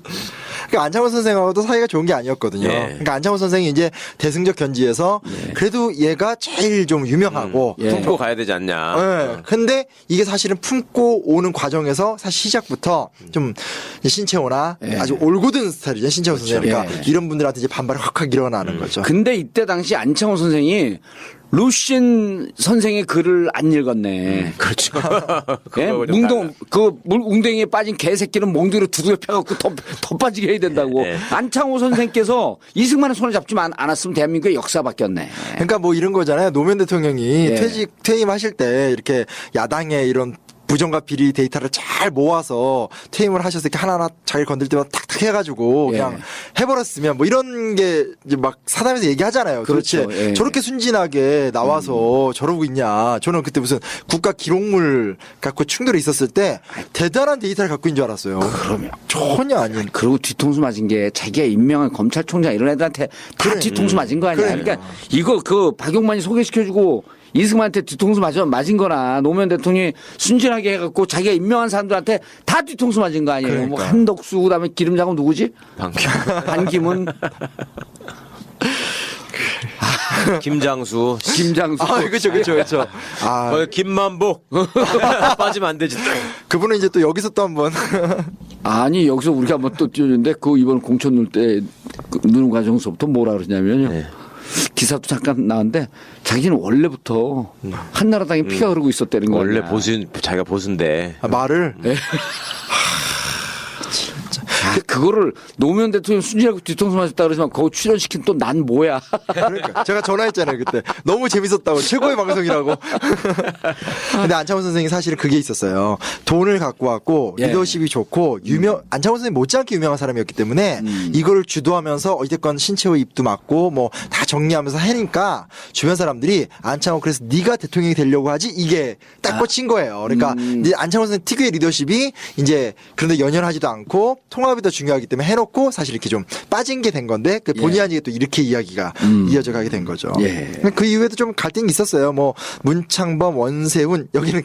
Speaker 1: 그러니까 안창호 선생하고도 사이가 좋은 게 아니었거든요. 그러니까 안창호 선생이 이제 대승적 견지에서 그래도 얘가 제일 좀 유명하고
Speaker 3: 품고 가야 되지 않냐.
Speaker 1: 근데 이게 사실은 품고 오는 과정에서 사실 시작부터 좀 신채호나 아주 올곧은 스타일이죠. 신채호 선생이니까 이런 분들한테 이제 반발이 확 일어나는 거죠.
Speaker 2: 근데 이때 당시 안창호 선생이 루신 선생의 글을 안 읽었네.
Speaker 3: 그렇죠.
Speaker 2: 웅덩이에 빠진 개새끼는 몽둥이로 두들겨 펴갖고 더 빠지게 해야 된다고. 안창호 선생께서 이승만의 손을 잡지 않았으면 대한민국의 역사 바뀌었네.
Speaker 1: 그러니까 뭐 이런 거잖아요. 노무현 대통령이 퇴임하실 때 이렇게 야당의 이런 부정과 비리 데이터를 잘 모아서 퇴임을 하셔서 이렇게 하나하나 자기를 건들 때마다 탁탁 해가지고 그냥 해버렸으면 뭐 이런 게 이제 막 사담에서 얘기하잖아요.
Speaker 2: 그렇죠.
Speaker 1: 도대체 저렇게 순진하게 나와서 저러고 있냐. 저는 그때 무슨 국가 기록물 갖고 충돌이 있었을 때 대단한 데이터를 갖고 있는 줄 알았어요.
Speaker 2: 그러면
Speaker 1: 전혀 아닌.
Speaker 2: 그리고 뒤통수 맞은 게 자기가 임명한 검찰총장 이런 애들한테 다 뒤통수 맞은 거 아니야. 그러니까 이거 그 박용만이 소개시켜주고 이승만한테 뒤통수 맞은 거나 노무현 대통령이 순진하게 해갖고 자기가 임명한 사람들한테 다 뒤통수 맞은 거 아니에요.
Speaker 1: 그러니까.
Speaker 2: 뭐 한덕수 그다음에 기름장은 누구지?
Speaker 3: 반기문. 김장수.
Speaker 1: 그렇죠.
Speaker 3: 김만복. 빠지면 안 되지.
Speaker 1: 그분은 이제 또 여기서 또 한번.
Speaker 2: 아니 여기서 우리가 한번 또 띄웠는데 그 이번 공천 누를 때 누는 과정서부터 뭐라 그러냐면요. 기사도 잠깐 나왔는데 자기는 원래부터 한나라당에 피가 흐르고 있었다는 거예요.
Speaker 3: 원래 자기가 보수인데.
Speaker 1: 말을.
Speaker 2: 그거를 노무현 대통령 순진하고 뒤통수 맞았다 그러지만 그거 출연시킨 또 난 뭐야.
Speaker 1: 그러니까 제가 전화했잖아요 그때. 너무 재밌었다고 최고의 방송이라고. 근데 안창호 선생이 사실은 그게 있었어요. 돈을 갖고 왔고 리더십이 좋고 안창호 선생이 못지않게 유명한 사람이었기 때문에 이걸 주도하면서 어쨌건 신채호 입도 맞고 뭐 다 정리하면서 하니까 주변 사람들이 안창호 그래서 네가 대통령이 되려고 하지 이게 딱 꽂힌 거예요. 그러니까 이제 안창호 선생 특유의 리더십이 이제 그런데 연연하지도 않고 통합에 사업이 더 중요하기 때문에 해놓고 사실 이렇게 좀 빠진 게 된 건데 그 본의 아니게 또 이렇게 이야기가 이어져 가게 된 거죠.
Speaker 2: 예.
Speaker 1: 그 이후에도 좀 갈등이 있었어요. 뭐 문창범, 원세훈 여기는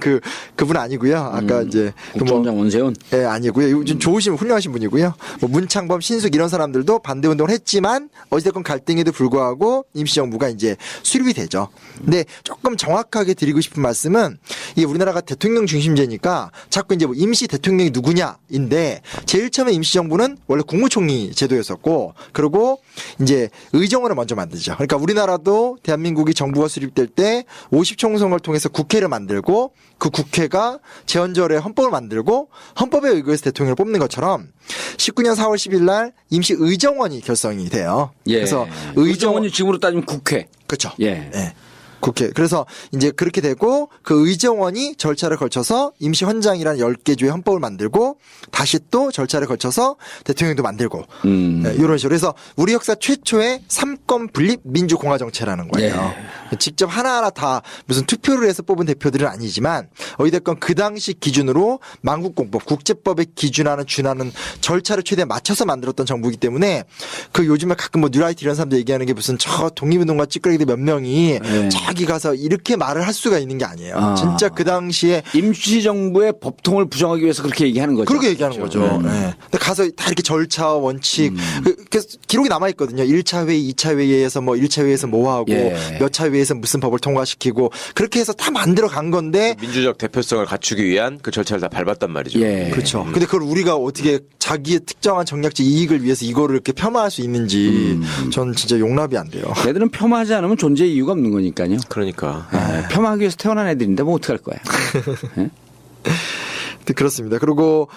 Speaker 1: 그분 아니고요. 아까 이제
Speaker 2: 국정원장 원세훈.
Speaker 1: 예, 아니고요. 좀 좋으신 훌륭하신 분이고요. 뭐 문창범, 신숙 이런 사람들도 반대 운동을 했지만 어찌됐건 갈등에도 불구하고 임시정부가 이제 수립이 되죠. 근데 조금 정확하게 드리고 싶은 말씀은 이게 우리나라가 대통령 중심제니까 자꾸 이제 뭐 임시 대통령이 누구냐인데 제일 처음에 임시정부는 원래 국무총리 제도였었고 그리고 이제 의정원을 먼저 만들죠. 그러니까 우리나라도 대한민국이 정부가 수립될 때 50총선을 통해서 국회를 만들고 그 국회가 제헌절에 헌법을 만들고 헌법에 의거해서 대통령을 뽑는 것처럼 19년 4월 10일 날 임시 의정원이 결성이 돼요.
Speaker 2: 예.
Speaker 1: 그래서
Speaker 2: 의정원이 지금으로 따지면 국회.
Speaker 1: 그렇죠.
Speaker 2: 예.
Speaker 1: 예. 국회. 그래서 이제 그렇게 되고 그 의정원이 절차를 걸쳐서 임시헌장이라는 10개 주의 헌법을 만들고 다시 또 절차를 걸쳐서 대통령도 만들고 네, 이런 식으로. 그래서 우리 역사 최초의 삼권 분립 민주공화 정체라는 거예요.
Speaker 2: 예.
Speaker 1: 직접 하나하나 다 무슨 투표를 해서 뽑은 대표들은 아니지만 어찌됐건 그 당시 기준으로 만국공법 국제법에 기준하는 준하는 절차를 최대한 맞춰서 만들었던 정부이기 때문에 그 요즘에 가끔 뭐 뉴라이트 이런 사람들 얘기하는 게 무슨 저 독립운동가 찌끄레기들 몇 명이
Speaker 2: 예.
Speaker 1: 저기 가서 이렇게 말을 할 수가 있는 게 아니에요. 진짜 그 당시에
Speaker 2: 임시정부의 법통을 부정하기 위해서 그렇게 얘기하는 거죠.
Speaker 1: 그렇게 얘기하는 거죠. 네. 근데 가서 다 이렇게 절차, 원칙, 그래서 기록이 남아있거든요. 1차 회의, 2차 회의에서 뭐 1차 회의에서 뭐 하고
Speaker 2: 예.
Speaker 1: 몇 차 회의에서 무슨 법을 통과시키고 그렇게 해서 다 만들어 간 건데
Speaker 3: 민주적 대표성을 갖추기 위한 그 절차를 다 밟았단 말이죠.
Speaker 2: 예.
Speaker 1: 그렇죠. 근데 그걸 우리가 어떻게 자기의 특정한 정략적 이익을 위해서 이거를 이렇게 폄하할 수 있는지 전 진짜 용납이 안 돼요.
Speaker 2: 애들은 폄하하지 않으면 존재 이유가 없는 거니까요.
Speaker 3: 그러니까.
Speaker 2: 예. 폄하하기 위해서 태어난 애들인데 뭐 어떡할 거야. 예?
Speaker 1: 네, 그렇습니다. 그리고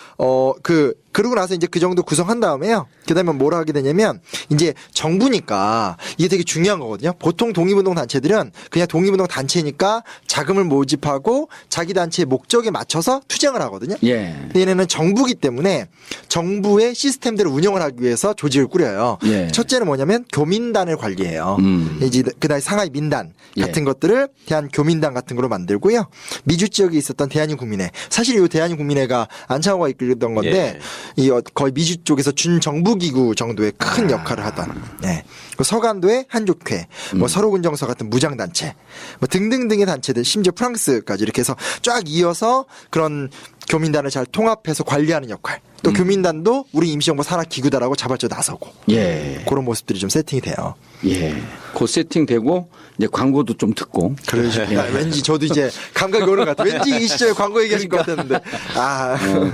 Speaker 1: 그러고 나서 이제 그 정도 구성한 다음에요. 그다음에 뭐라 하게 되냐면 이제 정부니까 이게 되게 중요한 거거든요. 보통 독립운동 단체들은 그냥 독립운동 단체니까 자금을 모집하고 자기 단체의 목적에 맞춰서 투쟁을 하거든요.
Speaker 2: 예.
Speaker 1: 근데 얘네는 정부기 때문에 정부의 시스템대로 운영을 하기 위해서 조직을 꾸려요.
Speaker 2: 예.
Speaker 1: 첫째는 뭐냐면 교민단을 관리해요. 이제 그다음에 상하이 민단 같은
Speaker 2: 예.
Speaker 1: 것들을 대한교민단 같은 걸로 만들고요. 미주 지역에 있었던 대한인국민회. 사실 이 대한인국민회가 안창호가 이끌던 건데 이 거의 미주 쪽에서 준정부기구 정도의 큰 역할을 하던. 네. 그 서간도의 한족회, 뭐 서로군정서 같은 무장단체, 뭐 등등등의 단체들, 심지어 프랑스까지 이렇게 해서 쫙 이어서 그런 교민단을 잘 통합해서 관리하는 역할. 또 교민단도 우리 임시정부 산하기구다라고 자발적으로 나서고.
Speaker 2: 예.
Speaker 1: 그런 모습들이 좀 세팅이 돼요.
Speaker 2: 예. 그 세팅되고 이제 광고도 좀 듣고.
Speaker 1: 그러시구나. 왠지 저도 이제 감각이 오는 것 같아요. 왠지 이 시점에 광고 얘기하실 것 같았는데.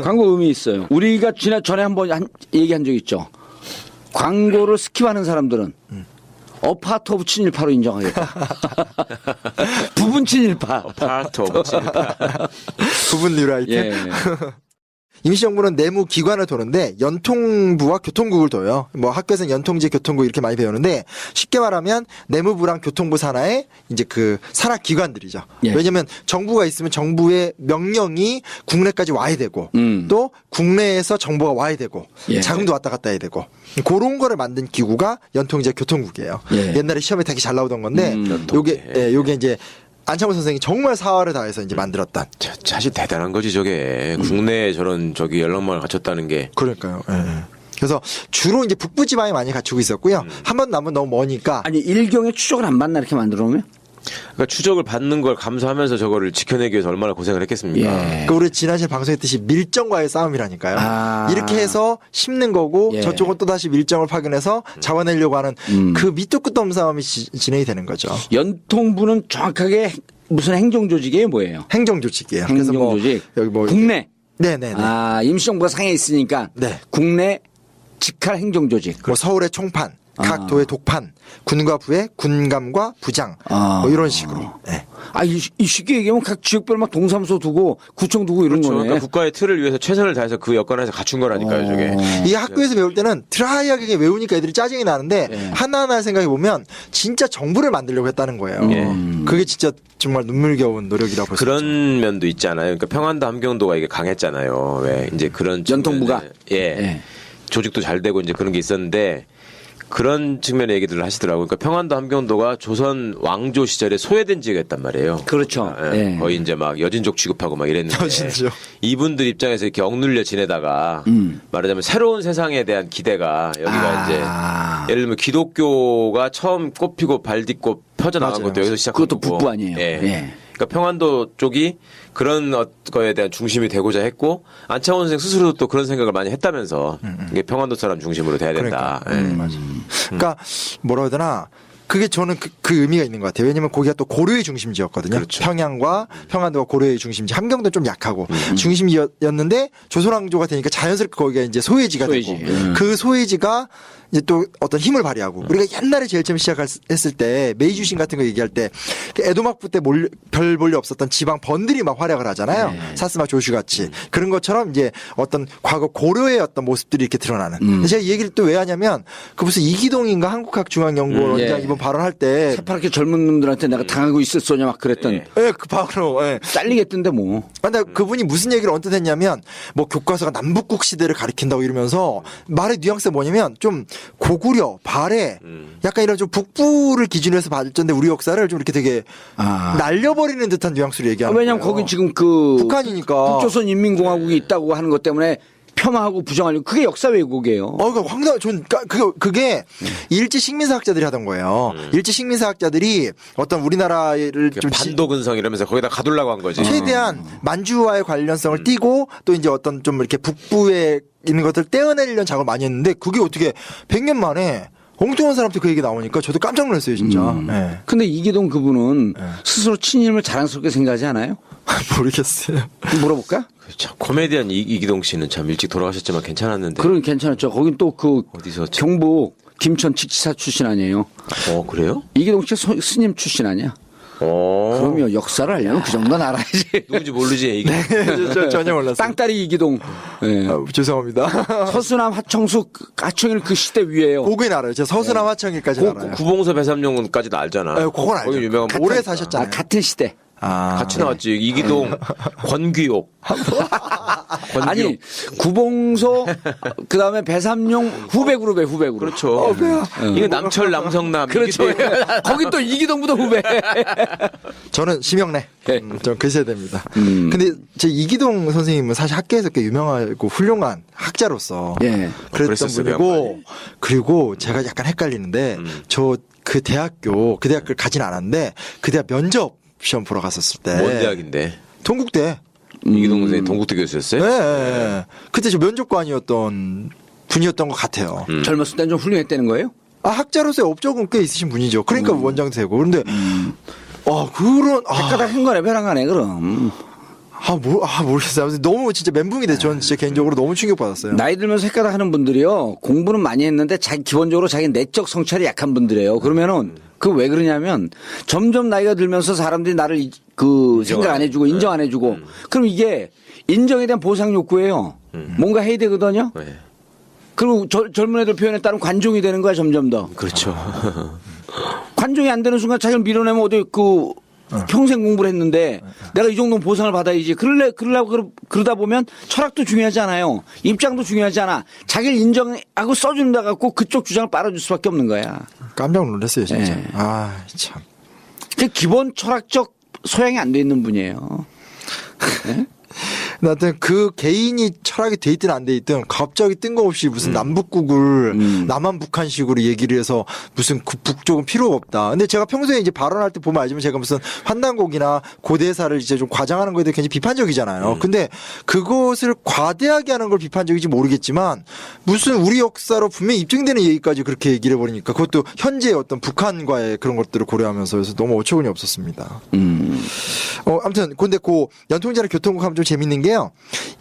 Speaker 2: 광고 의미 있어요. 우리가 전에 한번 얘기한 적 있죠. 광고를 스킵하는 사람들은 어파트 오브 친일파로 인정하겠다. 부분 친일파.
Speaker 3: 파트 오브 친일파.
Speaker 1: 부분 뉴라이트.
Speaker 2: 예.
Speaker 1: 임시정부는 내무 기관을 도는데 연통부와 교통국을 둬요. 뭐 학교에서는 연통제 교통국 이렇게 많이 배우는데 쉽게 말하면 내무부랑 교통부 산하의 이제 그 산하 기관들이죠.
Speaker 2: 예.
Speaker 1: 왜냐하면 정부가 있으면 정부의 명령이 국내까지 와야 되고 또 국내에서 정보가 와야 되고
Speaker 2: 예.
Speaker 1: 자금도 왔다 갔다 해야 되고 그런 거를 만든 기구가 연통제 교통국이에요.
Speaker 2: 예.
Speaker 1: 옛날에 시험에 되게 잘 나오던 건데 요게 이제 안창호 선생이 정말 사활을 다해서 이제 만들었던.
Speaker 3: 사실 대단한 거지 저게. 국내에 저런 연락망을 갖췄다는 게.
Speaker 1: 그러니까요. 예. 그래서 주로 이제 북부 지방에 많이 갖추고 있었고요. 한 번 남은 너무 머니까.
Speaker 2: 아니 일경에 추적을 안 받나 이렇게 만들어 놓으면?
Speaker 3: 그러니까 추적을 받는 걸 감수하면서 저거를 지켜내기 위해서 얼마나 고생을 했겠습니까.
Speaker 2: 예.
Speaker 1: 그러니까 우리 지난 시간에 방송했듯이 밀정과의 싸움이라니까요.
Speaker 2: 아.
Speaker 1: 이렇게 해서 심는 거고
Speaker 2: 예.
Speaker 1: 저쪽은 또 다시 밀정을 파견해서 잡아내려고 하는 그 밑도 끝도 없는 싸움이 진행이 되는 거죠.
Speaker 2: 연통부는 정확하게 무슨 행정조직이에요, 뭐예요?
Speaker 1: 행정조직이에요.
Speaker 2: 행정조직.
Speaker 1: 여기 뭐
Speaker 2: 국내.
Speaker 1: 네네네.
Speaker 2: 아, 임시정부가 상해 있으니까.
Speaker 1: 네.
Speaker 2: 국내 직할 행정조직.
Speaker 1: 뭐 서울의 총판, 각 도의 독판, 군과 부의 군감과 부장, 뭐 이런 식으로. 네.
Speaker 2: 아, 이 쉽게 얘기하면 각 지역별 막 동사무소 두고 구청 두고 이런
Speaker 3: 그렇죠.
Speaker 2: 거네.
Speaker 3: 그러니까 국가의 틀을 위해서 최선을 다해서 그 여건에서 갖춘 거라니까요, 저게.
Speaker 1: 이 학교에서 배울 때는 드라이하게 외우니까 애들이 짜증이 나는데
Speaker 2: 예.
Speaker 1: 하나하나 생각해 보면 진짜 정부를 만들려고 했다는 거예요. 그게 진짜 정말 눈물겨운 노력이라고 볼 수 있죠.
Speaker 3: 그런 면도 있잖아요. 그러니까 평안도 함경도가 이게 강했잖아요. 왜 이제 그런
Speaker 2: 연통부가?
Speaker 3: 예.
Speaker 2: 예.
Speaker 3: 조직도 잘 되고 이제 그런 게 있었는데 그런 측면의 얘기들을 하시더라고요. 그러니까 평안도 함경도가 조선 왕조 시절에 소외된 지역이었단 말이에요.
Speaker 2: 그렇죠.
Speaker 3: 예.
Speaker 2: 예.
Speaker 3: 거의 이제 막 여진족 취급하고 막 이랬는데
Speaker 1: 여진족.
Speaker 3: 이분들 입장에서 이렇게 억눌려 지내다가 말하자면 새로운 세상에 대한 기대가 여기가 이제 예를 들면 기독교가 처음 꽃피고 발딛고 펴져나간
Speaker 1: 맞아요.
Speaker 3: 것도 여기서 시작한
Speaker 2: 그것도
Speaker 3: 거고.
Speaker 2: 북부 아니에요.
Speaker 3: 예.
Speaker 2: 예.
Speaker 3: 그러니까 평안도 쪽이 그런 거에 대한 중심이 되고자 했고 안창원 선생 스스로도 또 그런 생각을 많이 했다면서 이게 평안도 사람 중심으로 돼야 된다.
Speaker 1: 그러니까 뭐라 해야 되나 그게 저는 그 의미가 있는 것 같아요. 왜냐면 거기가 또 고려의 중심지였거든요.
Speaker 3: 그렇죠.
Speaker 1: 평양과 평안도가 고려의 중심지, 함경도는 좀 약하고 중심지였는데 조선왕조가 되니까 자연스럽게 거기가 이제 소외지가
Speaker 2: 소외지.
Speaker 1: 되고 그 소외지가 이제 또 어떤 힘을 발휘하고 우리가 옛날에 제일 처음 시작했을 때 메이주신 같은 거 얘기할 때 에도막부 때 별 볼일 없었던 지방 번들이 막 활약을 하잖아요.
Speaker 2: 네.
Speaker 1: 사스마 조슈 같이 그런 것처럼 이제 어떤 과거 고려의 어떤 모습들이 이렇게 드러나는. 근데 제가 이 얘기를 또 왜 하냐면 그 무슨 이기동인가 한국학중앙연구원장
Speaker 2: 예.
Speaker 1: 이번 발언할 때
Speaker 2: 새파랗게 젊은 놈들한테 내가 당하고 있을 소냐 막 그랬던.
Speaker 3: 예.
Speaker 1: 예, 그 바로 예.
Speaker 2: 잘리겠던데 뭐.
Speaker 1: 근데 그분이 무슨 얘기를 언뜻 했냐면 뭐 교과서가 남북국 시대를 가리킨다고 이러면서 말의 뉘앙스가 뭐냐면 좀 고구려, 발해 약간 이런 좀 북부를 기준으로 해서 발전된 우리 역사를 좀 이렇게 되게 날려버리는 듯한 뉘앙스로 얘기하는
Speaker 2: 왜냐면
Speaker 1: 거예요.
Speaker 2: 거긴 지금 그
Speaker 1: 북한이니까.
Speaker 2: 북조선 인민공화국이 있다고 하는 것 때문에 폄하하고 부정하려고 그게 역사 왜곡이에요.
Speaker 1: 그러니까 황당, 그게 일제 식민사학자들이 하던 거예요. 일제 식민사학자들이 어떤 우리나라를 좀
Speaker 3: 반도근성 이러면서 거기다 가두려고 한 거지.
Speaker 1: 최대한 만주와의 관련성을 띠고 또 이제 어떤 좀 이렇게 북부에 있는 것들 떼어내려는 작업을 많이 했는데 그게 어떻게 100년 만에 엉뚱한 사람한테 그 얘기 나오니까 저도 깜짝 놀랐어요, 진짜. 예.
Speaker 2: 근데 이기동 그분은 스스로 친일을 자랑스럽게 생각하지 않아요?
Speaker 1: 모르겠어요.
Speaker 2: 물어볼까?
Speaker 3: 참 코미디언 이기동 씨는 참 일찍 돌아가셨지만 괜찮았는데.
Speaker 2: 그럼 괜찮았죠. 거긴 또 그
Speaker 3: 어디서
Speaker 2: 경북 김천 직지사 출신 아니에요?
Speaker 3: 그래요?
Speaker 2: 이기동 씨 스님 출신 아니야? 그러면 역사를 알려면 그 정도는 알아야지.
Speaker 3: 누군지 모르지 이게.
Speaker 1: 전혀 몰랐어요.
Speaker 2: 땅따리 이기동. 예.
Speaker 1: 죄송합니다.
Speaker 2: 서수남 하청수 하청일 그 시대 위에요.
Speaker 1: 고긴 알아요. 제가 서수남 하청일까지 알아요.
Speaker 3: 구봉서 배삼룡까지도 알잖아.
Speaker 1: 네, 그건 알죠.
Speaker 3: 거기 유명한
Speaker 1: 오래 사셨잖아요.
Speaker 2: 같은 시대.
Speaker 3: 같이 나왔지. 이기동, 권귀옥.
Speaker 2: 아니 구봉소 그다음에 배삼룡 후배 그룹에 후배 그룹.
Speaker 3: 그렇죠. 이거 남철 남성남.
Speaker 2: 그렇죠.
Speaker 3: 이기동.
Speaker 2: 거긴 또 이기동보다 후배.
Speaker 1: 저는 심형래.
Speaker 2: 네.
Speaker 1: 전 그 세대입니다. 근데 제 이기동 선생님은 사실 학계에서 꽤 유명하고 훌륭한 학자로서
Speaker 2: 예.
Speaker 1: 그랬던
Speaker 3: 그랬었어요,
Speaker 1: 분이고
Speaker 3: 양반이.
Speaker 1: 그리고 제가 약간 헷갈리는데 저 그 대학교를 가진 않았는데 그 대학 면접 시험 보러 갔었을 때
Speaker 3: 뭔 대학인데?
Speaker 1: 동국대.
Speaker 3: 이기동 선생님 동국대 교수였어요?
Speaker 1: 네. 그때 저 면접관이었던 분이었던 것 같아요.
Speaker 2: 젊었을 땐 좀 훌륭했다는 거예요?
Speaker 1: 학자로서의 업적은 꽤 있으신 분이죠. 그러니까 원장도 되고. 그런데
Speaker 2: 백가닥 한 거네 벼랑가네 그럼.
Speaker 1: 모르겠어요. 아무튼 너무 진짜 멘붕이 돼. 저는 진짜 개인적으로 너무 충격받았어요.
Speaker 2: 나이 들면서 헷가닥 하는 분들이요. 공부는 많이 했는데 기본적으로 자기 내적 성찰이 약한 분들이에요. 그러면은 그 왜 그러냐면 점점 나이가 들면서 사람들이 나를 생각 안 해주고 인정 안 해주고 그럼 이게 인정에 대한 보상 욕구예요. 뭔가 해야 되거든요.
Speaker 3: 네.
Speaker 2: 그리고 젊은 애들 표현에 따르면 관종이 되는 거야 점점 더.
Speaker 3: 그렇죠.
Speaker 2: 관종이 안 되는 순간 자기를 밀어내면 어디 평생 공부를 했는데 내가 이 정도는 보상을 받아야지. 그러다 보면 철학도 중요하지 않아요. 입장도 중요하지 않아. 자기를 인정하고 써주는 데 갖고 그쪽 주장을 빨아줄 수밖에 없는 거야.
Speaker 1: 깜짝 놀랐어요, 진짜.
Speaker 2: 네.
Speaker 1: 참.
Speaker 2: 그 기본 철학적 소양이 안 돼 있는 분이에요. 네?
Speaker 1: 하여튼 그 개인이 철학이 돼 있든 안 돼 있든 갑자기 뜬금없이 무슨 남북국을 남한 북한식으로 얘기를 해서 무슨 그 북쪽은 필요가 없다. 근데 제가 평소에 이제 발언할 때 보면 알지만 제가 무슨 환단곡이나 고대사를 이제 좀 과장하는 거에 대해 굉장히 비판적이잖아요. 근데 그것을 과대하게 하는 걸 비판적인지 모르겠지만 무슨 우리 역사로 분명히 입증되는 얘기까지 그렇게 얘기를 해버리니까 그것도 현재의 어떤 북한과의 그런 것들을 고려하면서 그래서 너무 어처구니 없었습니다. 아무튼 근데 그 연통제나 교통국 하면 좀 재밌는 게요.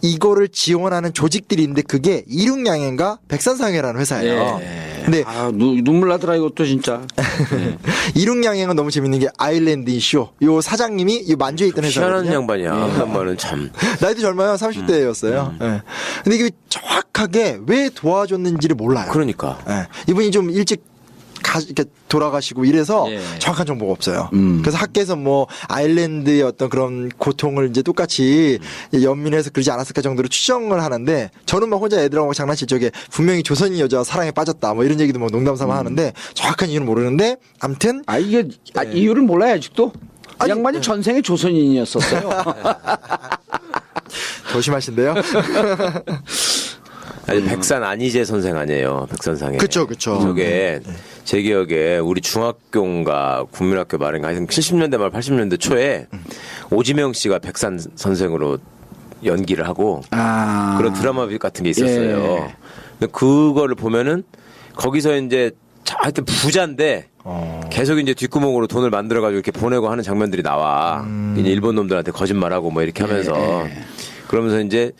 Speaker 1: 이거를 지원하는 조직들이 있는데 그게 이륙양행과 백산상해라는 회사예요. 근데
Speaker 2: 눈물 나더라 이것도 진짜.
Speaker 1: 이륙양행은 너무 재밌는 게 아일랜드 인쇼. 요 사장님이 이 만주에 있던
Speaker 3: 희한한
Speaker 1: 회사거든요.
Speaker 3: 양반이야. 양반은 참.
Speaker 1: 나이도 젊어요. 30대였어요. 근데 이게 정확하게 왜 도와줬는지를 몰라요.
Speaker 3: 그러니까.
Speaker 1: 이분이 좀 일찍 이렇게 돌아가시고 이래서
Speaker 2: 예.
Speaker 1: 정확한 정보가 없어요. 그래서 학계에서 뭐 아일랜드의 어떤 그런 고통을 이제 똑같이 연민해서 그러지 않았을까 정도로 추정을 하는데 저는 막 혼자 애들하고 장난칠 적에 분명히 조선인 여자가 사랑에 빠졌다 뭐 이런 얘기도 뭐 농담삼아 하는데 정확한 이유는 모르는데 아무튼
Speaker 2: 이게 이유를 몰라요 아직도. 이
Speaker 1: 아니,
Speaker 2: 양반이 전생에 조선인이었었어요.
Speaker 1: 조심하신데요.
Speaker 3: 아니 백산 안희재 선생 아니에요. 백선상에.
Speaker 1: 그쵸.
Speaker 3: 저게 제 기억에 우리 중학교인가 국민학교 말인가 하여튼 70년대 말 80년대 초에 오지명 씨가 백산 선생으로 연기를 하고 그런 드라마 같은 게 있었어요.
Speaker 2: 예.
Speaker 3: 근데 그거를 보면은 거기서 이제 하여튼 부자인데 계속 이제 뒷구멍으로 돈을 만들어가지고 이렇게 보내고 하는 장면들이 나와. 이제 일본 놈들한테 거짓말하고 뭐 이렇게 하면서 그러면서 이제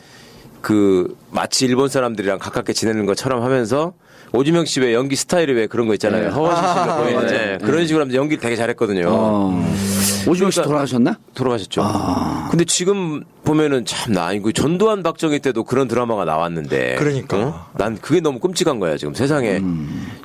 Speaker 3: 그 마치 일본 사람들이랑 가깝게 지내는 것처럼 하면서 오지명 씨 왜 연기 스타일이 왜 그런 거 있잖아요. 허와실실로 보이는 그런 식으로 하면서 연기를 되게 잘했거든요.
Speaker 2: 오지명 씨 돌아가셨나?
Speaker 3: 돌아가셨죠. 근데 지금 보면은 참나 이거 전두환 박정희 때도 그런 드라마가 나왔는데.
Speaker 1: 그러니까.
Speaker 3: 난 그게 너무 끔찍한 거야 지금 세상에.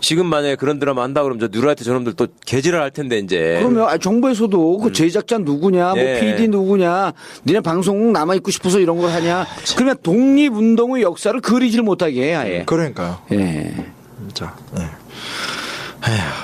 Speaker 3: 지금 만약에 그런 드라마 한다 그러면 저 뉴라이트 저놈들 또 개지랄 할 텐데 이제.
Speaker 2: 그러면 정부에서도 그 제작자 누구냐, 뭐
Speaker 3: 예.
Speaker 2: PD 누구냐, 니네 방송국 남아 있고 싶어서 이런 걸 하냐. 그러면 독립운동의 역사를 그리질 못하게 해 아예.
Speaker 1: 그러니까요.
Speaker 2: 예.
Speaker 1: 진짜. 네.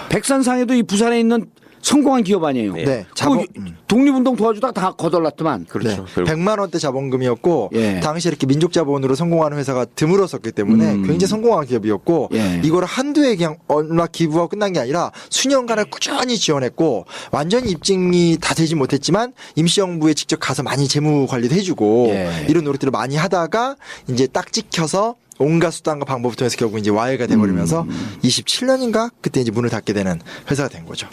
Speaker 2: 백산상에도 이 부산에 있는 성공한 기업 아니에요.
Speaker 1: 네.
Speaker 2: 그 독립운동 도와주다가 다 거덜났더만.
Speaker 3: 그렇죠.
Speaker 1: 네. 100만 원대 자본금이었고
Speaker 2: 예.
Speaker 1: 당시 이렇게 민족 자본으로 성공하는 회사가 드물었었기 때문에 굉장히 성공한 기업이었고
Speaker 2: 예.
Speaker 1: 이거를 한두해 그냥 얼마 기부하고 끝난 게 아니라 수년간을 꾸준히 지원했고 완전히 입증이 다 되지 못했지만 임시정부에 직접 가서 많이 재무 관리도 해주고
Speaker 2: 예.
Speaker 1: 이런 노력들을 많이 하다가 이제 딱 찍혀서 온갖 수단과 방법을 통해서 결국 이제 와해가 돼버리면서 27년인가 그때 이제 문을 닫게 되는 회사가 된 거죠.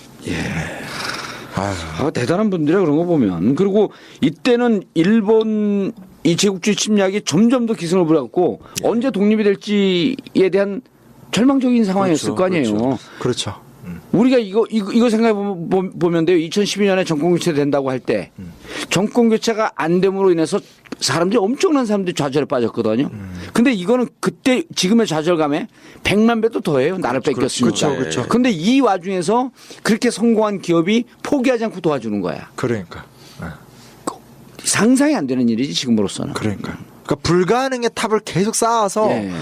Speaker 2: 대단한 분들이야 그런 거 보면. 그리고 이때는 일본 이 제국주의 침략이 점점 더 기승을 부려갖고 언제 독립이 될지에 대한 절망적인 상황이었을 거 아니에요.
Speaker 1: 그렇죠.
Speaker 2: 우리가 이거 생각해 보면 돼요. 2012년에 정권 교체 된다고 할 때 정권 교체가 안 됨으로 인해서 사람들이 엄청난 사람들이 좌절에 빠졌거든요. 근데 이거는 그때 지금의 좌절감에 100만 배도 더해요. 나를 뺏겼으니까.
Speaker 1: 그렇죠.
Speaker 2: 근데 이 와중에서 그렇게 성공한 기업이 포기하지 않고 도와주는 거야.
Speaker 1: 그러니까.
Speaker 2: 상상이 안 되는 일이지 지금으로서는.
Speaker 1: 그러니까 불가능의 탑을 계속 쌓아서
Speaker 2: 예.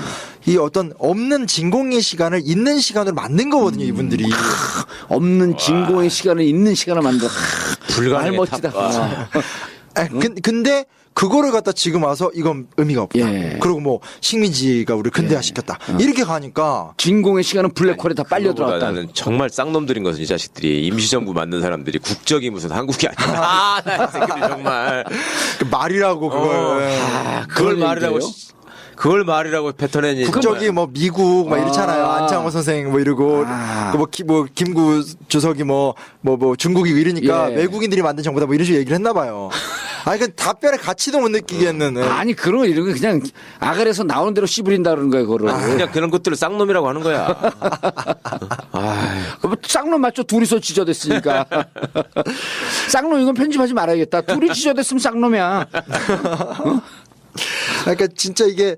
Speaker 1: 이 어떤 없는 진공의 시간을 있는 시간으로 만든 거거든요, 이분들이.
Speaker 2: 없는 진공의 시간을 있는 시간을 만들어.
Speaker 3: 불가능의
Speaker 2: 말 멋지다.
Speaker 1: 근데 그거를 갖다 지금 와서 이건 의미가 없다.
Speaker 2: 예.
Speaker 1: 그리고 뭐 식민지가 우리 근대화 시켰다. 이렇게 가니까
Speaker 2: 진공의 시간은 블랙홀에 다 빨려
Speaker 3: 그거보다
Speaker 2: 들어갔다.
Speaker 3: 나는 정말 쌍놈들인 것은 이 자식들이 임시정부 만든 사람들이 국적이 무슨 한국이 아니야. 나 이 새끼들 정말.
Speaker 1: 그 말이라고 그걸.
Speaker 3: 그걸
Speaker 2: 그런
Speaker 3: 말이라고.
Speaker 2: 얘기예요?
Speaker 3: 그걸 말이라고 뱉어내니.
Speaker 1: 국적이 뭐 미국 막 이렇잖아요. 안창호 선생 뭐 이러고 뭐 김구 주석이 뭐 중국이고 이러니까
Speaker 2: 예.
Speaker 1: 외국인들이 만든 정부다 뭐 이런 식으로 얘기를 했나 봐요. 그 답변의 가치도 못 느끼겠는.
Speaker 2: 아니 그런 거 이런 거 그냥 아갈에서 나오는 대로 씨부린다 그러는 거예요 그거를.
Speaker 3: 그냥 그런 것들을 쌍놈이라고 하는 거야.
Speaker 2: 뭐 쌍놈 맞죠? 둘이서 지저댔으니까. 쌍놈 이건 편집하지 말아야겠다. 둘이 지저댔으면 쌍놈이야.
Speaker 1: 그러니까 진짜 이게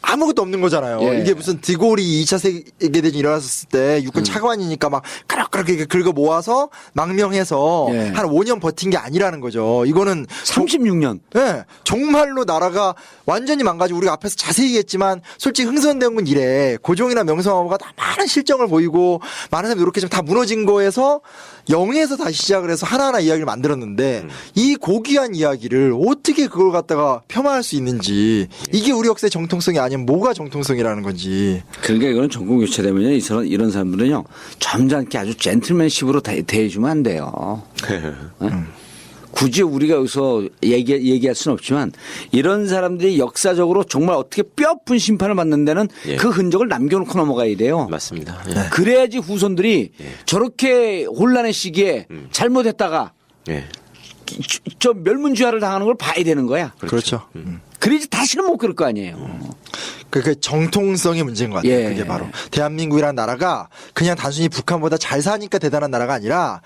Speaker 1: 아무것도 없는 거잖아요.
Speaker 2: 예.
Speaker 1: 이게 무슨 드골이 2차 세계대전이 일어났을 때 육군 차관이니까 막 그럭그럭 이렇게 긁어 모아서 망명해서
Speaker 2: 예.
Speaker 1: 한 5년 버틴 게 아니라는 거죠. 이거는
Speaker 2: 36년.
Speaker 1: 네, 정말로 나라가 완전히 망가지고 우리가 앞에서 자세히 얘기했지만 솔직히 흥선대원군 이래 고종이나 명성황후가 다 많은 실정을 보이고 많은 사람들이 이렇게 좀 다 무너진 거에서 영에서 다시 시작을 해서 하나하나 이야기를 만들었는데 이 고귀한 이야기를 어떻게 그걸 갖다가 폄하할 수 있는지 이게 우리 역사의 정통성이 아니면 뭐가 정통성이라는 건지.
Speaker 2: 그러니까 이거는 정권 교체되면요 이런 사람들은요 점잖게 아주 젠틀맨십으로 대해주면 안 돼요. 굳이 우리가 여기서 얘기할 수는 없지만 이런 사람들이 역사적으로 정말 어떻게 뼈아픈 심판을 받는 데는
Speaker 3: 예.
Speaker 2: 그 흔적을 남겨놓고 넘어가야 돼요.
Speaker 3: 맞습니다. 예.
Speaker 2: 그래야지 후손들이 저렇게 혼란의 시기에 잘못했다가
Speaker 3: 예.
Speaker 2: 저 멸문주화를 당하는 걸 봐야 되는 거야.
Speaker 1: 그렇죠.
Speaker 2: 그래야지 다시는 못 그럴 거 아니에요.
Speaker 1: 그 정통성의 문제인 것 같아요.
Speaker 2: 예.
Speaker 1: 그게 바로 대한민국이라는 나라가 그냥 단순히 북한보다 잘 사니까 대단한 나라가 아니라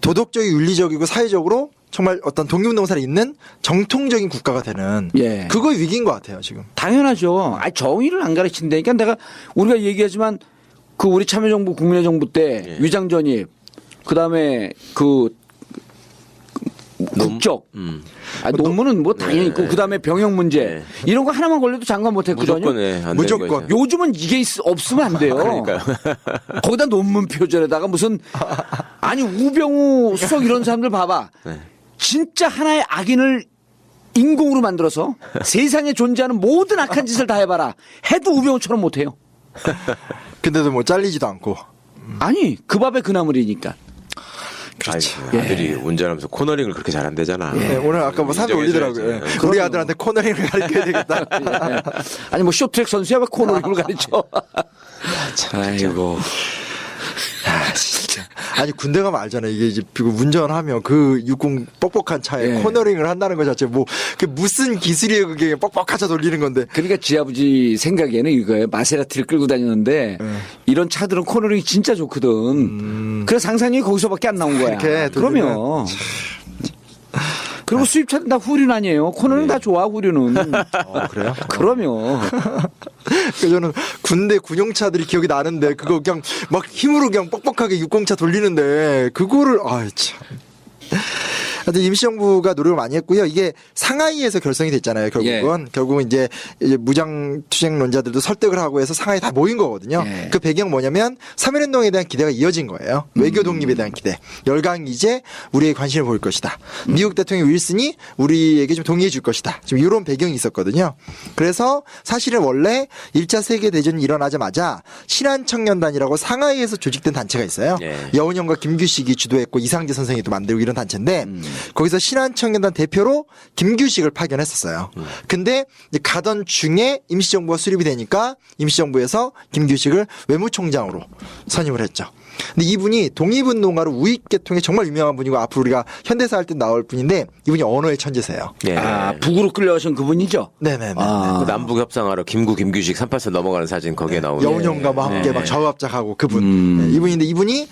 Speaker 1: 도덕적이고 윤리적이고 사회적으로 정말 어떤 독립운동사를 잇는 정통적인 국가가 되는
Speaker 2: 예.
Speaker 1: 그거의 위기인 것 같아요 지금.
Speaker 2: 당연하죠. 정의를 안 가르친다니까 우리가 얘기하지만 그 우리 참여정부 국민의 정부 때
Speaker 3: 예.
Speaker 2: 위장전입 그다음에 그 국적 논문은 뭐 당연히 있고 그다음에 병역 문제 이런 거 하나만 걸려도 장관 못했거든요.
Speaker 3: 무조건에 안
Speaker 1: 무조건.
Speaker 3: 되는 거죠.
Speaker 2: 요즘은 이게 없으면 안 돼요.
Speaker 3: 그러니까요.
Speaker 2: 거기다 논문 표절에다가 무슨 아니 우병우 수석 이런 사람들 봐봐. 진짜 하나의 악인을 인공으로 만들어서 세상에 존재하는 모든 악한 짓을 다 해봐라. 해도 우병우처럼 못해요.
Speaker 1: 근데도 뭐 잘리지도 않고.
Speaker 2: 아니 그 밥에 그 나물이니까.
Speaker 1: 그렇죠.
Speaker 3: 아들이 운전하면서 코너링을 그렇게 잘한대잖아.
Speaker 1: 네, 오늘 아까 뭐 사진 올리더라고요.
Speaker 3: 인정해줘야지.
Speaker 1: 예. 우리 아들한테 코너링을 가르쳐야 되겠다.
Speaker 2: 예. 아니 뭐 쇼트트랙 선수야 왜 코너링을 가르쳐. 아이고.
Speaker 1: 진짜. 아니 군대 가면 알잖아요. 이게 이제 운전하면 그 60 뻑뻑한 차에
Speaker 2: 예.
Speaker 1: 코너링을 한다는 것 자체 뭐 그 무슨 기술이에요 그게 뻑뻑한 차 돌리는 건데.
Speaker 2: 그러니까 지 아버지 생각에는 이거예요. 마세라티를 끌고 다니는데 이런 차들은 코너링이 진짜 좋거든. 그래서 상상력이 거기서밖에 안 나온 거야.
Speaker 1: 이렇게 돌리면.
Speaker 2: 그러면. 그리고 수입차는 다 후륜 아니에요. 코너링 다 좋아 후륜은.
Speaker 1: 그래요?
Speaker 2: 그러면.
Speaker 1: 그 저는 군대 군용차들이 기억이 나는데 그거 그냥 막 힘으로 그냥 뻑뻑하게 60차 돌리는데 그거를 참. 하여튼 임시정부가 노력을 많이 했고요. 이게 상하이에서 결성이 됐잖아요. 결국은. 결국은 이제 무장투쟁론자들도 설득을 하고 해서 상하이 다 모인 거거든요.
Speaker 2: 예.
Speaker 1: 그 배경 뭐냐면 3.1운동에 대한 기대가 이어진 거예요. 외교 독립에 대한 기대. 열강이 이제 우리의 관심을 보일 것이다. 미국 대통령 윌슨이 우리에게 좀 동의해 줄 것이다. 지금 이런 배경이 있었거든요. 그래서 사실은 원래 1차 세계대전이 일어나자마자 신한청년단이라고 상하이에서 조직된 단체가 있어요.
Speaker 3: 예.
Speaker 1: 여운형과 김규식이 주도했고 이상재 선생이 또 만들고 이런 단체인데 거기서 신한청년단 대표로 김규식을 파견했었어요. 근데 이제 가던 중에 임시정부가 수립이 되니까 임시정부에서 김규식을 외무총장으로 선임을 했죠. 근데 이분이 독립운동가로 우익계통에 정말 유명한 분이고 앞으로 우리가 현대사 할 때 나올 분인데 이분이 언어의 천재세요.
Speaker 3: 예.
Speaker 2: 아, 북으로 끌려가신 그분이죠?
Speaker 1: 네네네.
Speaker 3: 그 남북 협상하러 김규식 38선 넘어가는 사진 거기에 나오는.
Speaker 1: 여운형과 뭐 함께 막 좌우합작하고 그분. 네, 이분인데 이분이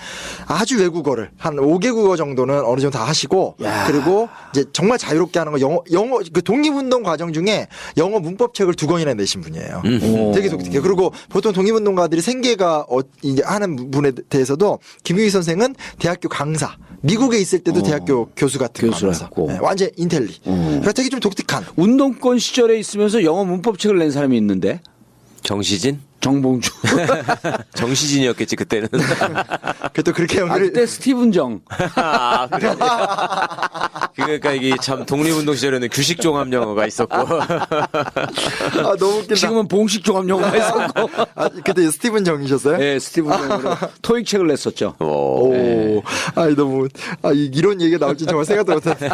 Speaker 1: 아주 외국어를 한 5개국어 정도는 어느 정도 다 하시고 그리고 이제 정말 자유롭게 하는 거 영어 그 독립운동 과정 중에 영어 문법책을 2권이나 내신 분이에요. 되게 독특해요. 그리고 보통 독립운동가들이 생계가 이제 하는 분에 대해서도 김유희 선생은 대학교 강사, 미국에 있을 때도 대학교 교수 같은 거 하면서
Speaker 2: 교수였고.
Speaker 1: 완전 인텔리. 그러니까 되게 좀 독특한.
Speaker 2: 운동권 시절에 있으면서 영어 문법책을 낸 사람이 있는데
Speaker 3: 정시진?
Speaker 2: 정봉주.
Speaker 3: 정시진이었겠지 그때는.
Speaker 1: 그래도 그렇게
Speaker 2: 아,
Speaker 1: 연기를
Speaker 2: 그때 스티븐 정.
Speaker 3: 아, 그래. 그러니까 이게 참 독립운동 시절에는 규식 종합 영어가 있었고.
Speaker 1: 너무 웃긴다.
Speaker 2: 지금은 봉식 종합 영어가 있었고.
Speaker 1: 그때 스티븐 정이셨어요?
Speaker 2: 네, 스티븐 정으로 토익 책을 냈었죠.
Speaker 1: 오, 너무, 이런 얘기가 나올지 정말 생각도 못했네.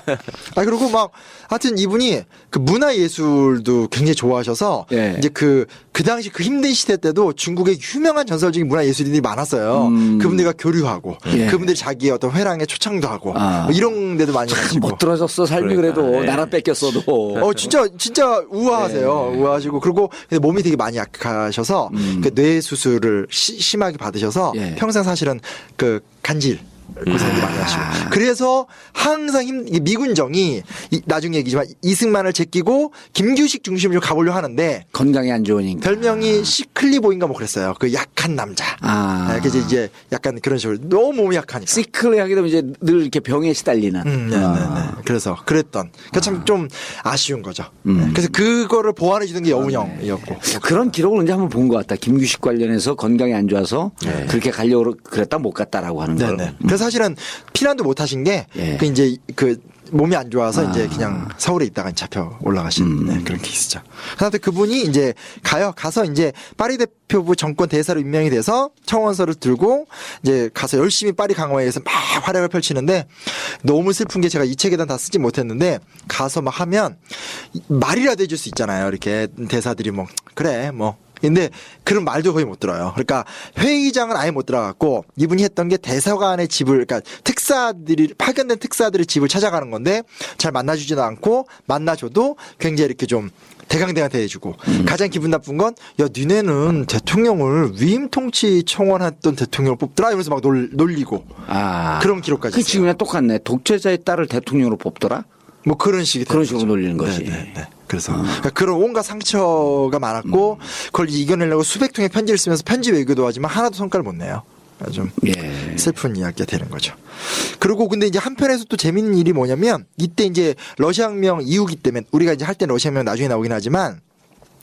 Speaker 1: 그리고 막, 하여튼 이분이 그 문화예술도 굉장히 좋아하셔서,
Speaker 2: 예.
Speaker 1: 이제 그 당시 그 힘든 시대 때도 중국에 유명한 전설적인 문화예술인들이 많았어요. 그분들과 교류하고,
Speaker 2: 예.
Speaker 1: 그분들이 자기의 어떤 회랑에 초청도 하고, 뭐 이런 데도 많이 가시고.
Speaker 2: 못 들어졌어, 삶이
Speaker 3: 그러니까,
Speaker 2: 그래도.
Speaker 3: 예.
Speaker 2: 나라 뺏겼어도.
Speaker 1: 진짜 우아하세요. 우아하시고. 그리고 근데 몸이 되게 많이 약하셔서, 그 뇌 수술을 심하게 받으셔서,
Speaker 2: 예.
Speaker 1: 평생 사실은 그 간질, 고생도 많이 하시고. 그래서 항상 이게 미군정이 나중에 얘기지만 이승만을 제끼고 김규식 중심으로 가보려 하는데
Speaker 2: 건강이 안 좋으니까.
Speaker 1: 별명이 시클리보인가 뭐 그랬어요. 그 약한 남자. 그래서 이제 약간 그런 식으로 너무 몸이 약하니까.
Speaker 2: 시클리 하게 되면 이제 늘 이렇게 병에 시달리는.
Speaker 1: 네네네. 그래서 그랬던. 그러니까 참 좀 아쉬운 거죠. 그래서 그거를 보완해 주는 게 여운형이었고.
Speaker 2: 그런 기록을 언제 한번 본 것 같다. 김규식 관련해서 건강이 안 좋아서 그렇게 가려고 그랬다 못 갔다라고 하는 거.
Speaker 1: 네네. 그래서 사실은 피난도 못 하신 게
Speaker 2: 예.
Speaker 1: 그 이제 그 몸이 안 좋아서 이제 그냥 서울에 있다가 잡혀 올라가신 그런 케이스죠. 그런데 그분이 이제 가서 이제 파리 대표부 정권 대사로 임명이 돼서 청원서를 들고 이제 가서 열심히 파리 강화에서 막 활약을 펼치는데 너무 슬픈 게 제가 이 책에다 다 쓰지 못했는데 가서 막 하면 말이라도 해줄 수 있잖아요. 이렇게 대사들이 뭐 그래 뭐. 근데 그런 말도 거의 못 들어요. 그러니까 회의장은 아예 못 들어갔고 이분이 했던 게 대사관의 집을 그러니까 파견된 특사들의 집을 찾아가는 건데 잘 만나주지도 않고 만나줘도 굉장히 이렇게 좀 대강대강대 해주고 가장 기분 나쁜 건 야 니네는 대통령을 위임 통치 청원했던 대통령을 뽑더라 이러면서 막 놀리고 그런 기록까지
Speaker 2: 그
Speaker 1: 있어요.
Speaker 2: 지금이랑 똑같네. 독재자의 딸을 대통령으로 뽑더라.
Speaker 1: 뭐 그런 식이
Speaker 2: 그런
Speaker 1: 되는
Speaker 2: 식으로
Speaker 1: 거죠.
Speaker 2: 놀리는 거지.
Speaker 1: 네. 그래서 그러니까 그런 온갖 상처가 많았고 그걸 이겨내려고 수백 통의 편지를 쓰면서 편지 외교도 하지만 하나도 성과를 못 내요. 좀 슬픈 이야기가 되는 거죠. 그리고 근데 이제 한편에서 또 재밌는 일이 뭐냐면 이때 이제 러시아 혁명 이후기 때문에 우리가 이제 할 때는 러시아 혁명 나중에 나오긴 하지만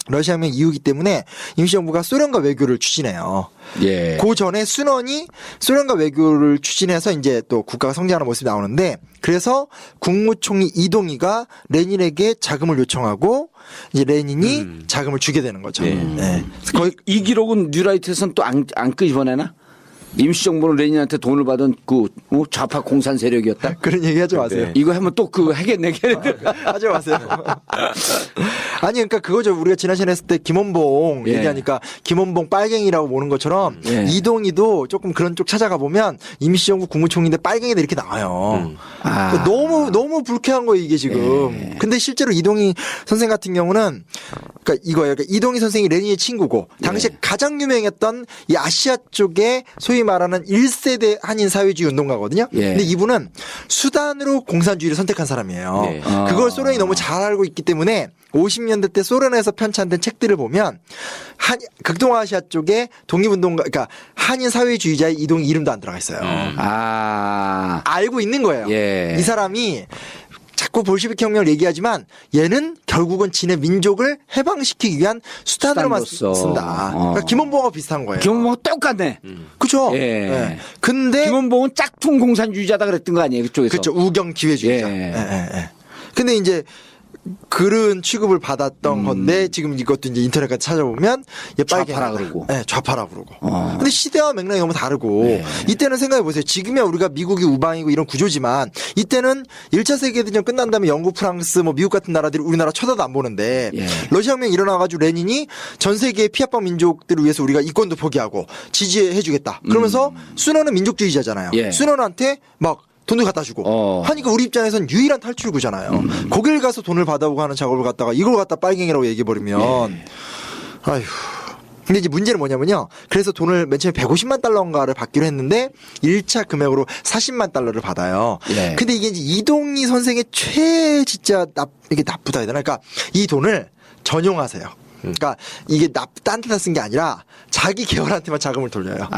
Speaker 1: 러시아 혁명 이후기 때문에 임시정부가 소련과 외교를 추진해요.
Speaker 2: 예.
Speaker 1: 그 전에 순원이 소련과 외교를 추진해서 이제 또 국가가 성장하는 모습이 나오는데 그래서 국무총리 이동희가 레닌에게 자금을 요청하고 이제 레닌이 자금을 주게 되는 거죠. 네.
Speaker 2: 거의 이 기록은 뉴라이트에서는 또 안 끄집어내나? 임시정부는 레닌한테 돈을 받은 그 좌파 공산 세력이었다.
Speaker 1: 그런 얘기 하지 마세요.
Speaker 2: 이거 하면 또 그 하겠네.
Speaker 1: 하지 마세요. 아니 그러니까 그거죠. 우리가 지난 시간에 했을 때 김원봉
Speaker 2: 예.
Speaker 1: 얘기하니까 김원봉 빨갱이라고 보는 것처럼
Speaker 2: 예.
Speaker 1: 이동희도 조금 그런 쪽 찾아가 보면 임시정부 국무총리인데 빨갱이다 이렇게 나와요. 그러니까 너무 불쾌한 거예요 이게 지금. 근데 실제로 이동희 선생 같은 경우는 그러니까 이거예요. 그러니까 이동희 선생이 레닌의 친구고 당시에 가장 유명했던 이 아시아 쪽에 소위 말하는 1세대 한인 사회주의 운동가거든요.
Speaker 2: 예.
Speaker 1: 근데 이분은 수단으로 공산주의를 선택한 사람이에요.
Speaker 3: 네.
Speaker 1: 그걸 소련이 너무 잘 알고 있기 때문에 50년대 때 소련에서 편찬된 책들을 보면 극동아시아 쪽에 독립운동가, 그러니까 한인 사회주의자의 이동희 이름도 안 들어가 있어요. 알고 있는 거예요.
Speaker 2: 예.
Speaker 1: 이 사람이 자꾸 볼시비키 혁명을 얘기하지만 얘는 결국은 지네 민족을 해방시키기 위한 수단으로만
Speaker 2: 수단으로서.
Speaker 1: 쓴다. 그러니까 김원봉하고 비슷한 거예요.
Speaker 2: 김원봉은 똑같네.
Speaker 1: 그죠?
Speaker 2: 예.
Speaker 1: 네. 근데
Speaker 2: 김원봉은 짝퉁 공산주의자다 그랬던 거 아니에요 그쪽에서?
Speaker 1: 그렇죠. 우경 기회주의자.
Speaker 2: 예.
Speaker 1: 예. 근데 이제 그런 취급을 받았던 건데 지금 이것도 이제 인터넷 같이 찾아보면 얘 빨개
Speaker 2: 좌파라 그러고.
Speaker 1: 네, 좌파라 그러고. 근데 시대와 맥락이 너무 다르고 이때는 생각해 보세요. 지금이야 우리가 미국이 우방이고 이런 구조지만 이때는 1차 세계대전 끝난 다음에 영국, 프랑스, 뭐 미국 같은 나라들이 우리나라 쳐다도 안 보는데
Speaker 2: 예.
Speaker 1: 러시아 혁명이 일어나가지고 레닌이 전 세계의 피압방 민족들을 위해서 우리가 이권도 포기하고 지지해주겠다. 그러면서 순원은 민족주의자잖아요.
Speaker 2: 예.
Speaker 1: 순원한테 막 돈을 갖다 주고 하니까 우리 입장에선 유일한 탈출구잖아요. 거길 가서 돈을 받아오고 하는 작업을 갖다가 이걸 갖다 빨갱이라고 얘기해버리면 아휴. 근데 이제 문제는 뭐냐면요. 그래서 돈을 맨 처음에 150만 달러인가를 받기로 했는데 1차 금액으로 40만 달러를 받아요.
Speaker 2: 예.
Speaker 1: 근데 이게 이제 이동희 선생의 진짜 이게 나쁘다 해야 되나? 그러니까 이 돈을 전용하세요. 그러니까 이게 딴 데다 쓴 게 아니라 자기 계열한테만 자금을 돌려요.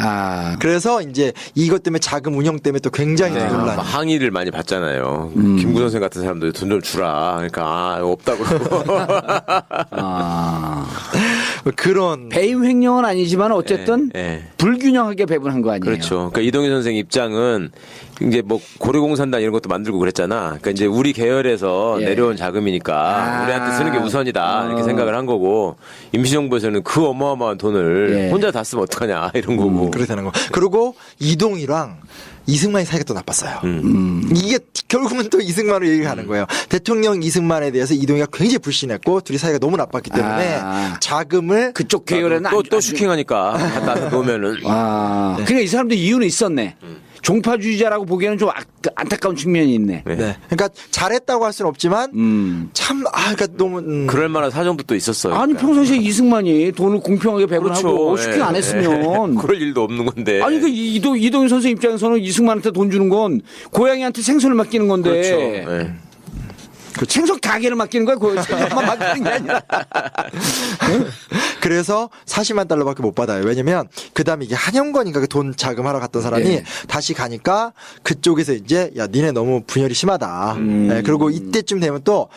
Speaker 1: 그래서 이제 이것 때문에 자금 운영 때문에 또 굉장히 논란이.
Speaker 3: 항의를 많이 받잖아요. 김구 선생 같은 사람들 돈 좀 주라. 그러니까 없다고 그러고.
Speaker 1: 그런
Speaker 2: 배임 횡령은 아니지만 어쨌든 불균형하게 배분한 거 아니에요.
Speaker 3: 그렇죠. 그러니까 이동희 선생 입장은 이제 뭐 고려공산당 이런 것도 만들고 그랬잖아. 그러니까 이제 우리 계열에서 내려온 자금이니까 우리한테 쓰는 게 우선이다 이렇게 생각을 한 거고 임시정부에서는 그 어마어마한 돈을 혼자 다 쓰면 어떡하냐 이런 거고.
Speaker 1: 그렇게 되는 거. 그리고 이동희랑 이승만이 사이가 또 나빴어요. 이게 결국은 또 이승만으로 얘기가 가는 거예요. 대통령 이승만에 대해서 이동희가 굉장히 불신했고 둘이 사이가 너무 나빴기 때문에 자금을
Speaker 2: 그쪽 계열에는
Speaker 3: 또 슈킹하니까 갖다 놓으면은.
Speaker 2: 그러니까 이 사람도 이유는 있었네. 종파주의자라고 보기에는 좀 안타까운 측면이 있네.
Speaker 1: 네. 그러니까 잘했다고 할 수는 없지만 그러니까 너무
Speaker 3: 그럴 만한 사정도 또 있었어요.
Speaker 2: 아니
Speaker 3: 그러니까.
Speaker 2: 평상시에 이승만이 돈을 공평하게 배분하고
Speaker 3: 그렇죠.
Speaker 2: 슈킹 안 했으면
Speaker 3: 그럴 일도 없는 건데.
Speaker 2: 아니 그 이동희 선생 입장에서는 이승만한테 돈 주는 건 고양이한테 생선을 맡기는 건데
Speaker 3: 그렇죠.
Speaker 2: 생선 가게를 맡기는 거야. 그 생선만 맡기는 게 아니라.
Speaker 1: 그래서 40만 달러밖에 못 받아요. 왜냐면 그다음에 이게 한영건인가 그 돈 자금하러 갔던 사람이 다시 가니까 그쪽에서 이제 야 니네 너무 분열이 심하다. 네, 그리고 이때쯤 되면 또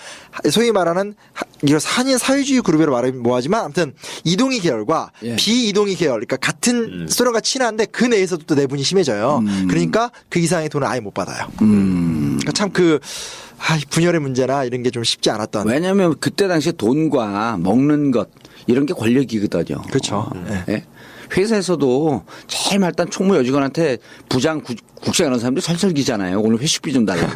Speaker 1: 소위 말하는 이걸 한인 사회주의 그룹이라고 말하면 뭐하지만 아무튼 이동희 계열과 비이동희 계열 그러니까 같은 소련과 친한데 그 내에서도 또 내분이 심해져요. 그러니까 그 이상의 돈을 아예 못 받아요. 그러니까 참 분열의 문제나 이런 게 좀 쉽지 않았던.
Speaker 2: 왜냐하면 그때 당시에 돈과 먹는 것 이런 게 권력이거든요.
Speaker 1: 그렇죠.
Speaker 2: 네. 회사에서도 제일 말단 총무 여직원한테 부장 국장 이런 사람들이 설설기잖아요. 오늘 회식비 좀 달라.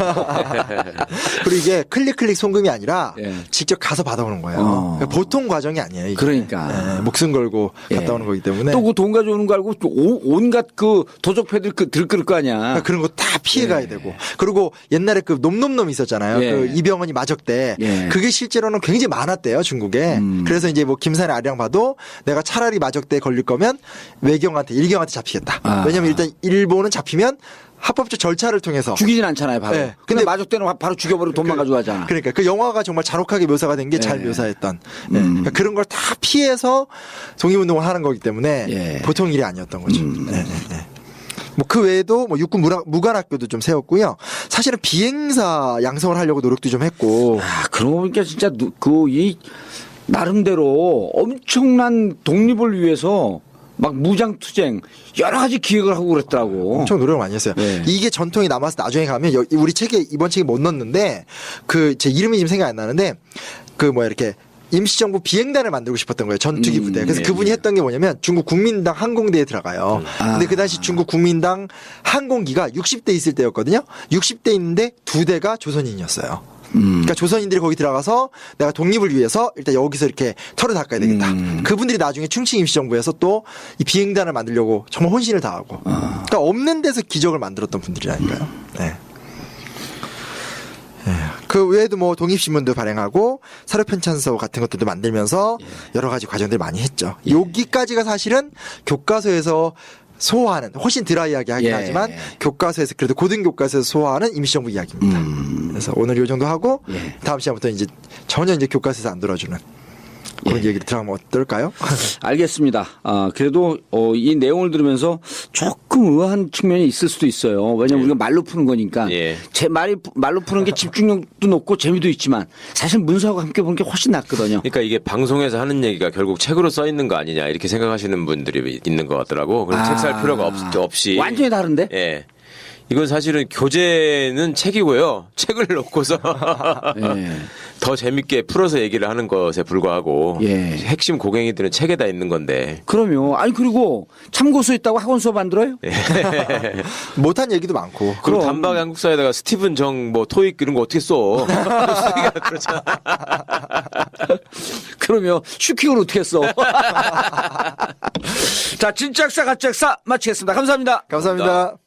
Speaker 1: 그리고 이게 클릭 송금이 아니라
Speaker 2: 예.
Speaker 1: 직접 가서 받아오는 거예요. 그러니까 보통 과정이 아니에요. 이게.
Speaker 2: 그러니까.
Speaker 1: 목숨 걸고 갔다 오는 거기 때문에.
Speaker 2: 또 그 돈 가져오는 거 알고 온갖 그 도적패들 들끓을 거 아니야.
Speaker 1: 그러니까 그런 거 다 피해가야 되고. 그리고 옛날에 그 놈놈놈 있었잖아요. 그 이병헌이 마적대. 그게 실제로는 굉장히 많았대요. 중국에. 그래서 이제 뭐 김산의 아량 봐도 내가 차라리 마적대에 걸릴 거면 외경한테 일경한테 잡히겠다. 왜냐면 일단 일본은 잡히면 합법적 절차를 통해서
Speaker 2: 죽이진 않잖아요, 바로.
Speaker 1: 네.
Speaker 2: 근데 마족 때는 바로 죽여버리고 돈만 가지고 하잖아.
Speaker 1: 그러니까 그 영화가 정말 잔혹하게 묘사가 된 게 잘 묘사했던 그러니까 그런 걸 다 피해서 독립운동을 하는 거기 때문에 보통 일이 아니었던 거죠. 뭐 그 외에도 뭐 육군 무관학교도 좀 세웠고요. 사실은 비행사 양성을 하려고 노력도 좀 했고.
Speaker 2: 아, 그러고 보니까 진짜 이 나름대로 엄청난 독립을 위해서 막 무장투쟁 여러 가지 기획을 하고 그랬더라고.
Speaker 1: 엄청 노력을 많이 했어요.
Speaker 2: 네.
Speaker 1: 이게 전통이 남아서 나중에 가면 우리 책에 이번 책에 못 넣었는데 그 제 이름이 지금 생각이 안 나는데 그 뭐야 이렇게 임시정부 비행단을 만들고 싶었던 거예요. 전투기 부대. 그래서 그분이 했던 게 뭐냐면 중국 국민당 항공대에 들어가요. 근데 그 당시 중국 국민당 항공기가 60대 있을 때였거든요. 60대 있는데 2대가 조선인이었어요. 그러니까 조선인들이 거기 들어가서 내가 독립을 위해서 일단 여기서 이렇게 털을 닦아야 되겠다. 그분들이 나중에 충칭 임시정부에서 또 이 비행단을 만들려고 정말 혼신을 다하고. 그러니까 없는 데서 기적을 만들었던 분들이라니까요. 네. 그 외에도 뭐 독립신문도 발행하고 사료편찬서 같은 것들도 만들면서 여러 가지 과정들을 많이 했죠. 여기까지가 사실은 교과서에서 소화하는 훨씬 드라이하게 하긴 하지만 교과서에서 그래도 고등교과서에서 소화하는 임시정부 이야기입니다. 그래서 오늘 이 정도 하고 다음 시간부터 이제 전혀 이제 교과서에서 안 들어주는 그런 얘기를 들어가면 어떨까요?
Speaker 2: 알겠습니다. 그래도 이 내용을 들으면서 조금 의아한 측면이 있을 수도 있어요. 왜냐면 우리가 말로 푸는 거니까. 제 말로 푸는 게 집중력도 높고 재미도 있지만 사실 문서하고 함께 보는 게 훨씬 낫거든요.
Speaker 3: 그러니까 이게 방송에서 하는 얘기가 결국 책으로 써 있는 거 아니냐 이렇게 생각하시는 분들이 있는 것 같더라고. 그래서 책 살 필요가 없이.
Speaker 2: 완전히 다른데?
Speaker 3: 예. 이건 사실은 교재는 책이고요. 책을 놓고서 더 재밌게 풀어서 얘기를 하는 것에 불과하고 핵심 고갱이들은 책에다 있는 건데.
Speaker 2: 그럼요. 아니 그리고 참고서 있다고 학원 수업 안 들어요?
Speaker 1: 못한 얘기도 많고.
Speaker 3: 그럼 단박 한국사에다가 스티븐 정 뭐 토익 이런 거 어떻게 써? 그렇잖아.
Speaker 2: 그러면 슈킹을 어떻게 써? 자, 진짜 학사 가짜 학사 마치겠습니다. 감사합니다.
Speaker 1: 감사합니다.